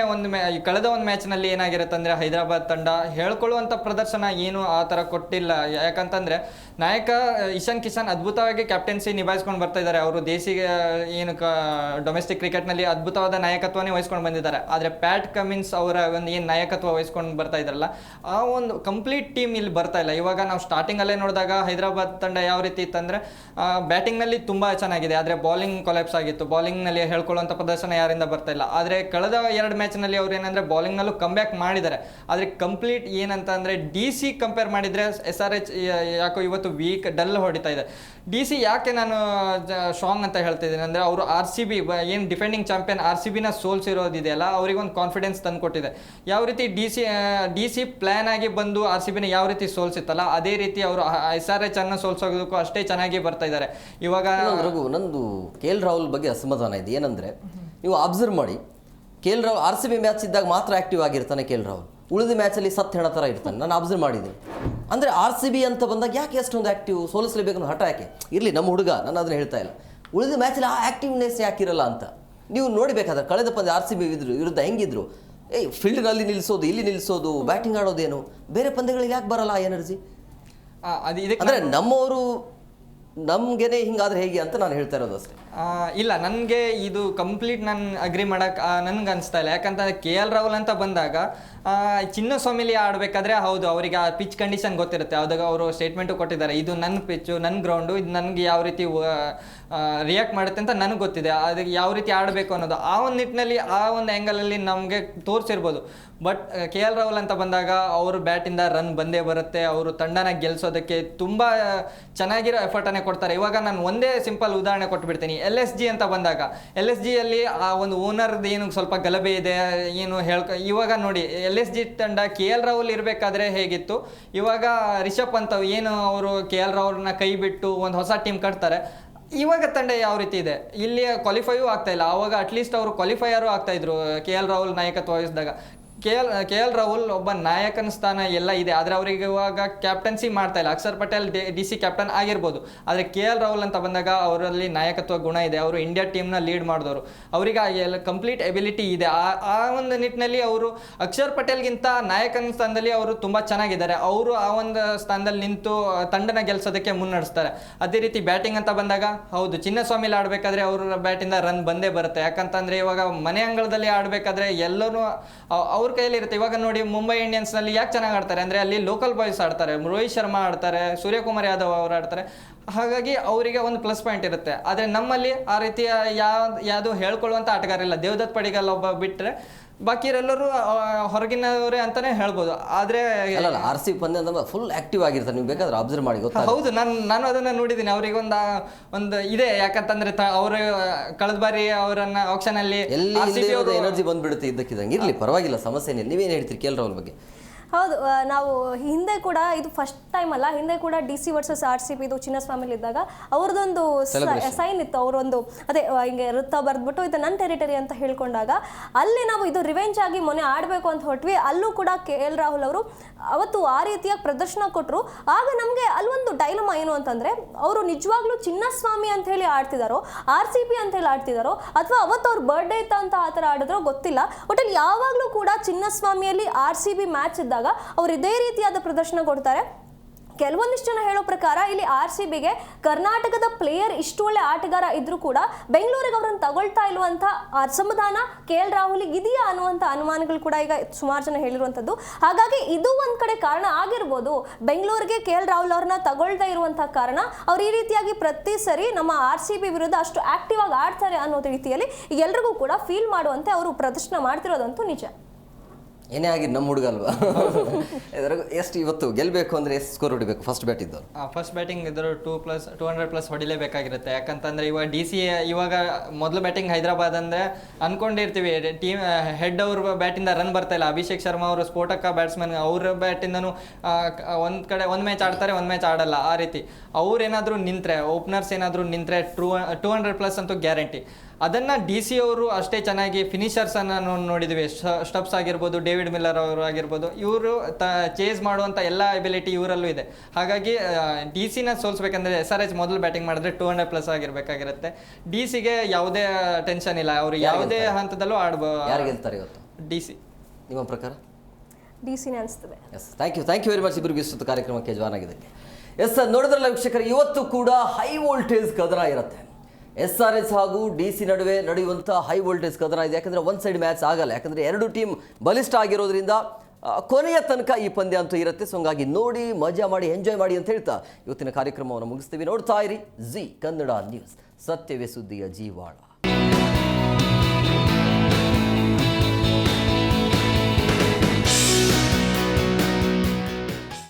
ಕಳೆದ ಒಂದು ಮ್ಯಾಚ್ನಲ್ಲಿ ಏನಾಗಿರುತ್ತೆ ಅಂದರೆ ಹೈದರಾಬಾದ್ ತಂಡ ಹೇಳ್ಕೊಳ್ಳುವಂಥ ಪ್ರದರ್ಶನ ಏನು ಆ ಥರ ಕೊಟ್ಟಿಲ್ಲ. ಯಾಕಂತಂದರೆ ನಾಯಕ ಇಶಾನ್ ಕಿಶನ್ ಅದ್ಭುತವಾಗಿ ಕ್ಯಾಪ್ಟನ್ಸಿ ನಿಭಾಯಿಸ್ಕೊಂಡು ಬರ್ತಾ ಇದ್ದಾರೆ. ಅವರು ದೇಶಿಗೆ ಏನು ಡೊಮೆಸ್ಟಿಕ್ ಕ್ರಿಕೆಟ್ನಲ್ಲಿ ಅದ್ಭುತವಾದ ನಾಯಕತ್ವನೇ ವಹಿಸ್ಕೊಂಡು ಬಂದಿದ್ದಾರೆ. ಆದರೆ ಪ್ಯಾಟ್ ಕಮಿನ್ಸ್ ಅವರ ಒಂದು ಏನು ನಾಯಕತ್ವ ವಹಿಸ್ಕೊಂಡು ಬರ್ತಾ ಇದ್ದಾರಲ್ಲ, ಆ ಒಂದು ಕಂಪ್ಲೀಟ್ ಟೀಮ್ ಇಲ್ಲಿ ಬರ್ತಾ ಇಲ್ಲ. ಇವಾಗ ನಾವು ಸ್ಟಾರ್ಟಿಂಗಲ್ಲೇ ನೋಡಿದಾಗ ಹೈದರಾಬಾದ್ ತಂಡ ಯಾವ ರೀತಿ ಇತ್ತಂದರೆ ಬ್ಯಾಟಿಂಗ್ನಲ್ಲಿ ತುಂಬ ಚೆನ್ನಾಗಿದೆ, ಆದರೆ ಬಾಲಿಂಗ್ ಕೊಲ್ಯಾಪ್ಸ್ ಆಗಿತ್ತು. ಬಾಲಿಂಗ್ನಲ್ಲಿ ಹೇಳ್ಕೊಳ್ಳುವಂಥ ಪ್ರದರ್ಶನ ಯಾರಿಂದ ಬರ್ತಾ ಇಲ್ಲ. ಆದರೆ ಕಳೆದ 2 ಮ್ಯಾಚ್ನಲ್ಲಿ ಅವ್ರು ಏನಂದರೆ ಬಾಲಿಂಗ್ನಲ್ಲೂ ಕಮ್ಬ್ಯಾಕ್ ಮಾಡಿದ್ದಾರೆ. ಆದರೆ ಕಂಪ್ಲೀಟ್ ಏನಂತ ಅಂದರೆ DC ಕಂಪೇರ್ ಮಾಡಿದರೆ SRH ಯಾಕೋ ಇವತ್ತು ವೀಕ್ ಡಲ್ ಹೊಡಿತಾ ಇದೆ. DC ಯಾಕೆ ನಾನು ಸ್ಟ್ರಾಂಗ್ ಅಂತ ಹೇಳ್ತಾ ಇದ್ದೀನಿ ಅಂದರೆ ಅವರು RCB ಏನು ಡಿಫೆಂಡಿಂಗ್ ಚಾಂಪಿಯನ್ RCBನ ಸೋಲ್ಸಿರೋದಿದೆಯಲ್ಲ, ಅವ್ರಿಗೊಂದು ಕಾನ್ಫಿಡೆನ್ಸ್ ತಂದುಕೊಟ್ಟಿದೆ. ಯಾವ ರೀತಿ DC ಪ್ಲ್ಯಾನ್ ಆಗಿ ಬಂದು RCBನ ಯಾವ ರೀತಿ ಸೋಲ್ಸಿತ್ತಲ್ಲ, ಅದೇ ರೀತಿ ಅವರು SRH ಅನ್ನು ಸೋಲ್ಸೋದಕ್ಕೂ ಅಷ್ಟೇ ಚೆನ್ನಾಗಿ ಬರ್ತಾ ಇದ್ದಾರೆ. ಇವಾಗ ರಘು, ನಂದು KL ರಾಹುಲ್ ಬಗ್ಗೆ ಅಸಮಾಧಾನ ಇದೆ. ಏನಂದರೆ ನೀವು ಅಬ್ಸರ್ವ್ ಮಾಡಿ, KL ರಾಹುಲ್ RCB ಮ್ಯಾಚ್ ಇದ್ದಾಗ ಮಾತ್ರ ಆ್ಯಕ್ಟಿವ್ ಆಗಿರ್ತಾನೆ KL ರಾಹುಲ್, ಉಳಿದ ಮ್ಯಾಚಲ್ಲಿ ಸತ್ತು ಹೆಣ ಥರ ಇರ್ತಾನೆ. ನಾನು ಅಬ್ಸರ್ವ್ ಮಾಡಿದ್ದೀನಿ. ಅಂದರೆ RCB ಅಂತ ಬಂದಾಗ ಯಾಕೆ ಎಷ್ಟೊಂದು ಆ್ಯಕ್ಟಿವ್, ಸೋಲಿಸಲೇಬೇಕು ಅನ್ನೋ ಹಠ ಯಾಕೆ ಇರಲಿ? ನಮ್ಮ ಹುಡುಗ, ನಾನು ಅದನ್ನು ಹೇಳ್ತಾ ಇಲ್ಲ. ಉಳಿದ ಮ್ಯಾಚಲ್ಲಿ ಆ ಆ್ಯಕ್ಟಿವ್ನೆಸ್ ಯಾಕಿರಲ್ಲ ಅಂತ ನೀವು ನೋಡಬೇಕಾದ್ರೆ ಕಳೆದ ಪಂದ್ಯ RCB ವಿರುದ್ಧ ಹೆಂಗಿದ್ರು, ಫೀಲ್ಡ್ನಲ್ಲಿ ನಿಲ್ಲಿಸೋದು, ಇಲ್ಲಿ ನಿಲ್ಲಿಸೋದು, ಬ್ಯಾಟಿಂಗ್ ಆಡೋದೇನು, ಬೇರೆ ಪಂದ್ಯಗಳಿಗೆ ಯಾಕೆ ಬರಲ್ಲ ಆ ಎನರ್ಜಿ? ಅಂದರೆ ನಮ್ಮವರು ನಮಗೇನೆ ಹಿಂಗಾದ್ರೆ ಹೇಗೆ ಅಂತ ನಾನು ಹೇಳ್ತಾ ಇರೋದು ಅಷ್ಟೇ. ಇಲ್ಲ, ನನಗೆ ಇದು ಕಂಪ್ಲೀಟ್ ನಾನು ಅಗ್ರಿ ಮಾಡೋಕೆ ನನಗೆ ಅನಿಸ್ತಾ ಇಲ್ಲ. ಯಾಕಂತಂದರೆ KL ರಾಹುಲ್ ಅಂತ ಬಂದಾಗ ಚಿನ್ನಸ್ವಾಮಿಲಿ ಆಡಬೇಕಾದ್ರೆ ಹೌದು ಅವರಿಗೆ ಆ ಪಿಚ್ ಕಂಡೀಷನ್ ಗೊತ್ತಿರುತ್ತೆ. ಅದಾಗ ಅವರು ಸ್ಟೇಟ್ಮೆಂಟು ಕೊಟ್ಟಿದ್ದಾರೆ, ಇದು ನನ್ನ ಪಿಚ್ಚು, ನನ್ನ ಗ್ರೌಂಡು, ಇದು ನನಗೆ ಯಾವ ರೀತಿ ರಿಯಾಕ್ಟ್ ಮಾಡುತ್ತೆ ಅಂತ ನನಗೆ ಗೊತ್ತಿದೆ, ಅದಕ್ಕೆ ಯಾವ ರೀತಿ ಆಡಬೇಕು ಅನ್ನೋದು ಆ ಒಂದು ನಿಟ್ಟಿನಲ್ಲಿ ಆ ಒಂದು ಆ್ಯಂಗಲಲ್ಲಿ ನಮಗೆ ತೋರಿಸಿರ್ಬೋದು. ಬಟ್ KL ರಾಹುಲ್ ಅಂತ ಬಂದಾಗ ಅವರು ಬ್ಯಾಟಿಂದ ರನ್ ಬಂದೇ ಬರುತ್ತೆ, ಅವರು ತಂಡನ ಗೆಲ್ಲಿಸೋದಕ್ಕೆ ತುಂಬ ಚೆನ್ನಾಗಿರೋ ಎಫರ್ಟನ್ನೇ ಕೊಡ್ತಾರೆ. ಇವಾಗ ನಾನು ಒಂದೇ ಸಿಂಪಲ್ ಉದಾಹರಣೆ ಕೊಟ್ಬಿಡ್ತೀನಿ. LSG ಅಂತ ಬಂದಾಗ LSGಯಲ್ಲಿ ಆ ಒಂದು ಓನರ್ದು ಏನು ಸ್ವಲ್ಪ ಗಲಭೆ ಇದೆ ಏನು ಇವಾಗ ನೋಡಿ LSG ತಂಡ KL ರಾಹುಲ್ ಇರಬೇಕಾದ್ರೆ ಹೇಗಿತ್ತು, ಇವಾಗ ರಿಷಬ್ ಪಂತ್ ಏನು ಅವರು KL ರಾಹುಲ್ನ ಕೈ ಬಿಟ್ಟು ಒಂದು ಹೊಸ ಟೀಮ್ ಕಟ್ತಾರೆ. ಇವಾಗ ತಂಡ ಯಾವ ರೀತಿ ಇದೆ, ಇಲ್ಲಿ ಕ್ವಾಲಿಫೈಯೂ ಆಗ್ತಾ ಇಲ್ಲ. ಆವಾಗ ಅಟ್ಲೀಸ್ಟ್ ಅವರು ಕ್ವಾಲಿಫೈಯರು ಆಗ್ತಾ ಇದ್ರು KL ರಾಹುಲ್ ನಾಯಕತ್ವ ವಹಿಸಿದಾಗ. KL ರಾಹುಲ್ ಒಬ್ಬ ನಾಯಕನ ಸ್ಥಾನ ಎಲ್ಲ ಇದೆ, ಆದರೆ ಅವರಿಗೆ ಇವಾಗ ಕ್ಯಾಪ್ಟನ್ಸಿ ಮಾಡ್ತಾ ಇಲ್ಲ. ಅಕ್ಷರ್ ಪಟೇಲ್ DC ಕ್ಯಾಪ್ಟನ್ ಆಗಿರ್ಬೋದು, ಆದರೆ KL ರಾಹುಲ್ ಅಂತ ಬಂದಾಗ ಅವರಲ್ಲಿ ನಾಯಕತ್ವ ಗುಣ ಇದೆ. ಅವರು ಇಂಡಿಯಾ ಟೀಮ್ನ ಲೀಡ್ ಮಾಡಿದವರು, ಅವರಿಗೆ ಎಲ್ಲ ಕಂಪ್ಲೀಟ್ ಎಬಿಲಿಟಿ ಇದೆ. ಆ ಒಂದು ನಿಟ್ಟಿನಲ್ಲಿ ಅವರು ಅಕ್ಷರ್ ಪಟೇಲ್ಗಿಂತ ನಾಯಕನ ಸ್ಥಾನದಲ್ಲಿ ಅವರು ತುಂಬ ಚೆನ್ನಾಗಿದ್ದಾರೆ. ಅವರು ಆ ಒಂದು ಸ್ಥಾನದಲ್ಲಿ ನಿಂತು ತಂಡನ ಗೆಲ್ಸೋದಕ್ಕೆ ಮುನ್ನಡೆಸ್ತಾರೆ. ಅದೇ ರೀತಿ ಬ್ಯಾಟಿಂಗ್ ಅಂತ ಬಂದಾಗ ಹೌದು ಚಿನ್ನಸ್ವಾಮಿಲಿ ಆಡಬೇಕಾದ್ರೆ ಅವ್ರ ಬ್ಯಾಟಿಂದ ರನ್ ಬಂದೇ ಬರುತ್ತೆ. ಯಾಕಂತಂದರೆ ಇವಾಗ ಮನೆ ಅಂಗಳದಲ್ಲಿ ಆಡಬೇಕಾದ್ರೆ ಎಲ್ಲರೂ ಅವ್ರ ಕೈಯಲ್ಲಿ ಇರುತ್ತೆ. ಇವಾಗ ನೋಡಿ ಮುಂಬೈ ಇಂಡಿಯನ್ಸ್ನಲ್ಲಿ ಯಾಕೆ ಚೆನ್ನಾಗಿ ಆಡ್ತಾರೆ ಅಂದರೆ ಅಲ್ಲಿ ಲೋಕಲ್ ಬಾಯ್ಸ್ ಆಡ್ತಾರೆ, ರೋಹಿತ್ ಶರ್ಮಾ ಆಡ್ತಾರೆ, ಸೂರ್ಯಕುಮಾರ್ ಯಾದವ್ ಅವರು ಆಡ್ತಾರೆ. ಹಾಗಾಗಿ ಅವರಿಗೆ ಒಂದು ಪ್ಲಸ್ ಪಾಯಿಂಟ್ ಇರುತ್ತೆ. ಆದರೆ ನಮ್ಮಲ್ಲಿ ಆ ರೀತಿಯ ಯಾವುದು ಹೇಳ್ಕೊಳ್ಳುವಂಥ ಆಟಗಾರಿಲ್ಲ. ದೇವದತ್ ಪಡಿಗಲ್ ಒಬ್ಬ ಬಿಟ್ಟರೆ ಬಾಕಿರೆಲ್ಲರೂ ಹೊರಗಿನವರೇ ಅಂತಾನೆ ಹೇಳ್ಬೋದು. ಆದರೆ ಅಲ್ಲ, RCB ಪಂದ್ಯ ಅಂದ್ರೆ ಫುಲ್ ಆಕ್ಟಿವ್ ಆಗಿರ್ತಾರೆ, ನೀವು ಬೇಕಾದ್ರೆ ಅಬ್ಸರ್ವ್ ಮಾಡಿ ಗೊತ್ತಾ? ಹೌದು, ನಾನು ಅದನ್ನ ನೋಡಿದ್ದೀನಿ. ಅವರಿಗೆ ಒಂದು ಇದೆ, ಯಾಕಂತಂದ್ರೆ ಅವರು ಕಳೆದ ಬಾರಿ ಅವರನ್ನ ಆಕ್ಷನ್ ಅಲ್ಲಿ ಎಲ್ಲಿ ಎನರ್ಜಿ ಬಂದ್ಬಿಡುತ್ತೆ ಇದ್ದಕ್ಕಿದ್ದಂಗೆ. ಇರ್ಲಿ, ಪರವಾಗಿಲ್ಲ, ಸಮಸ್ಯೆ ಏನಿಲ್ಲ. ನೀವೇನು ಹೇಳ್ತೀರಿ KL ರಾಹುಲ್ ಬಗ್ಗೆ? ಹೌದು ನಾವು ಹಿಂದೆ ಕೂಡ ಇದು ಫಸ್ಟ್ ಟೈಮ್ ಅಲ್ಲ, ಹಿಂದೆ ಕೂಡ DC ವರ್ಸಸ್ RCB ಇದು ಚಿನ್ನಸ್ವಾಮಿಲಿ ಇದ್ದಾಗ ಅವ್ರದ್ದೊಂದು ಸೈನ್ ಇತ್ತು, ಅವರೊಂದು ಅದೇ ಹಿಂಗೆ ವೃತ್ತ ಬರೆದ್ಬಿಟ್ಟು ಇದು ನನ್ನ ಟೆರಿಟರಿ ಅಂತ ಹೇಳ್ಕೊಂಡಾಗ ಅಲ್ಲಿ ನಾವು ಇದು ರಿವೆಂಜ್ ಆಗಿ ಮೊನ್ನೆ ಆಡಬೇಕು ಅಂತ ಹೊರಟ್ವಿ. ಅಲ್ಲೂ ಕೂಡ KL ರಾಹುಲ್ ಅವರು ಅವತ್ತು ಆ ರೀತಿಯಾಗಿ ಪ್ರದರ್ಶನ ಕೊಟ್ಟರು. ಆಗ ನಮಗೆ ಅಲ್ಲೊಂದು ಡೈಲಮಾ ಏನು ಅಂತಂದ್ರೆ, ಅವರು ನಿಜವಾಗ್ಲೂ ಚಿನ್ನಸ್ವಾಮಿ ಅಂತ ಹೇಳಿ ಆಡ್ತಿದಾರೋ RCB ಅಂತ ಹೇಳಿ ಆಡ್ತಿದಾರೋ ಅಥವಾ ಅವತ್ತು ಅವ್ರ ಬರ್ಡೇ ಇತ್ತ ಅಂತ ಆ ಥರ ಆಡಿದ್ರೋ ಗೊತ್ತಿಲ್ಲ. ಒಟ್ಟಲ್ಲಿ ಯಾವಾಗಲೂ ಕೂಡ ಚಿನ್ನಸ್ವಾಮಿಯಲ್ಲಿ RCB ಮ್ಯಾಚ್ ಇದ್ದಾಗ ಅವ್ರು ಇದೇ ರೀತಿಯಾದ ಪ್ರದರ್ಶನ ಕೊಡ್ತಾರೆ. ಕೆಲವೊಂದಿಷ್ಟು ಜನ ಹೇಳೋ ಪ್ರಕಾರ ಇಲ್ಲಿ RCBಗೆ ಕರ್ನಾಟಕದ ಪ್ಲೇಯರ್ ಇಷ್ಟು ಒಳ್ಳೆ ಆಟಗಾರ ಇದ್ರೂ ಕೂಡ ಬೆಂಗಳೂರಿಗೆ ಅವ್ರನ್ನ ತಗೊಳ್ತಾ ಇಲ್ವಂತ ಅಸಮಾಧಾನ KL ರಾಹುಲ್ಗೆ ಇದೆಯಾ ಅನ್ನುವಂಥ ಅನುಮಾನಗಳು ಕೂಡ ಈಗ ಸುಮಾರು ಜನ ಹೇಳಿರುವಂಥದ್ದು. ಹಾಗಾಗಿ ಇದು ಒಂದ್ ಕಡೆ ಕಾರಣ ಆಗಿರ್ಬೋದು, ಬೆಂಗಳೂರಿಗೆ KL ರಾಹುಲ್ ಅವ್ರನ್ನ ತಗೊಳ್ತಾ ಇರುವಂಥ ಕಾರಣ. ಅವ್ರು ಈ ರೀತಿಯಾಗಿ ಪ್ರತಿ ಸರಿ ನಮ್ಮ RCB ವಿರುದ್ಧ ಅಷ್ಟು ಆಕ್ಟಿವ್ ಆಗಿ ಆಡ್ತಾರೆ ಅನ್ನೋ ರೀತಿಯಲ್ಲಿ ಎಲ್ರಿಗೂ ಕೂಡ ಫೀಲ್ ಮಾಡುವಂತೆ ಅವರು ಪ್ರದರ್ಶನ ಮಾಡ್ತಿರೋದಂತೂ ನಿಜ. ಏನೇ ಆಗಿ ನಮ್ಮ ಹುಡುಗ ಅಲ್ವಾ, ಎಷ್ಟು ಇವತ್ತು ಗೆಲ್ಲಬೇಕು ಅಂದರೆ ಎಷ್ಟು ಸ್ಕೋರ್ ಹೊಡಿಬೇಕು ಫಸ್ಟ್ ಬ್ಯಾಟ್ ಇದ್ದವ್ರು? ಫಸ್ಟ್ ಬ್ಯಾಟಿಂಗ್ ಇದ್ದರು 200+ ಹೊಡಿಲೇಬೇಕಾಗಿರುತ್ತೆ. ಯಾಕಂತಂದರೆ ಇವಾಗ DC ಇವಾಗ ಮೊದಲು ಬ್ಯಾಟಿಂಗ್ ಹೈದರಾಬಾದ್ ಅಂದರೆ ಅಂದ್ಕೊಂಡಿರ್ತೀವಿ ಟೀಮ್ ಹೆಡ್ ಅವ್ರ ಬ್ಯಾಟಿಂದ ರನ್ ಬರ್ತಾ ಇಲ್ಲ. ಅಭಿಷೇಕ್ ಶರ್ಮಾ ಅವರು ಸ್ಫೋಟಕ ಬ್ಯಾಟ್ಸ್ಮನ್, ಅವ್ರ ಬ್ಯಾಟಿಂದನೂ ಒಂದು ಮ್ಯಾಚ್ ಆಡ್ತಾರೆ, ಒಂದು ಮ್ಯಾಚ್ ಆಡಲ್ಲ. ಆ ರೀತಿ ಅವ್ರೇನಾದರೂ ನಿಂತರೆ, ಓಪನರ್ಸ್ ಏನಾದರೂ ನಿಂತರೆ 200+ ಅಂತೂ ಗ್ಯಾರಂಟಿ. ಅದನ್ನು DC ಅವರು ಅಷ್ಟೇ ಚೆನ್ನಾಗಿ ಫಿನಿಷರ್ಸನ್ನು ನೋಡಿದ್ವಿ. ಸ್ಟಬ್ಸ್ ಆಗಿರ್ಬೋದು, ಡೇವಿಡ್ ಮಿಲ್ಲರ್ ಅವರು ಆಗಿರ್ಬೋದು, ಇವರು ಚೇಸ್ ಮಾಡುವಂಥ ಎಲ್ಲ ಎಬಿಲಿಟಿ ಇವರಲ್ಲೂ ಇದೆ. ಹಾಗಾಗಿ DC ಸೋಲ್ಸ್ಬೇಕಂದ್ರೆ SRH ಮೊದಲು ಬ್ಯಾಟಿಂಗ್ ಮಾಡಿದ್ರೆ 200+ ಆಗಿರಬೇಕಾಗಿರುತ್ತೆ. DC-ಗೆ ಯಾವುದೇ ಟೆನ್ಷನ್ ಇಲ್ಲ, ಅವರು ಯಾವುದೇ ಹಂತದಲ್ಲೂ ಆಡ್ಬೋದು. ಯಾರು ಗೆಲ್ತಾರೆ ಇವತ್ತು DC ನಿಮ್ಮ ಪ್ರಕಾರ? DC-ನೇ ಅನಿಸ್ತದೆ. Yes, thank you very much ಇಬ್ಬರಿಗೂ ಇಷ್ಟೊತ್ತು ಕಾರ್ಯಕ್ರಮಕ್ಕೆ ಜಾಯ್ನ್ ಆಗಿದ್ದಕ್ಕೆ. ಎಸ್ ಸರ್, ನೋಡಿದ್ರಲ್ಲ ವೀಕ್ಷಕರು, ಇವತ್ತು ಕೂಡ ಹೈ ವೋಲ್ಟೇಜ್ ಕದನ ಇರುತ್ತೆ. SRH ಹಾಗೂ DC ನಡುವೆ ನಡೆಯುವಂಥ ಹೈ ವೋಲ್ಟೇಜ್ ಕದನ ಇದೆ. ಯಾಕಂದರೆ ಒನ್ ಸೈಡ್ ಮ್ಯಾಚ್ ಆಗಲ್ಲ, ಯಾಕಂದರೆ ಎರಡು ಟೀಮ್ ಬಲಿಷ್ಠ ಆಗಿರೋದ್ರಿಂದ ಕೊನೆಯ ತನಕ ಈ ಪಂದ್ಯ ಅಂತೂ ಇರುತ್ತೆ. ಸೊ ಹಂಗಾಗಿ ನೋಡಿ, ಮಜಾ ಮಾಡಿ, ಎಂಜಾಯ್ ಮಾಡಿ ಅಂತ ಹೇಳ್ತಾ ಇವತ್ತಿನ ಕಾರ್ಯಕ್ರಮವನ್ನು ಮುಗಿಸ್ತೀವಿ. ನೋಡ್ತಾ ಇರಿ ಜಿ ಕನ್ನಡ ನ್ಯೂಸ್, ಸತ್ಯವೇ ಸುದ್ದಿಯ ಜೀವಾಳ.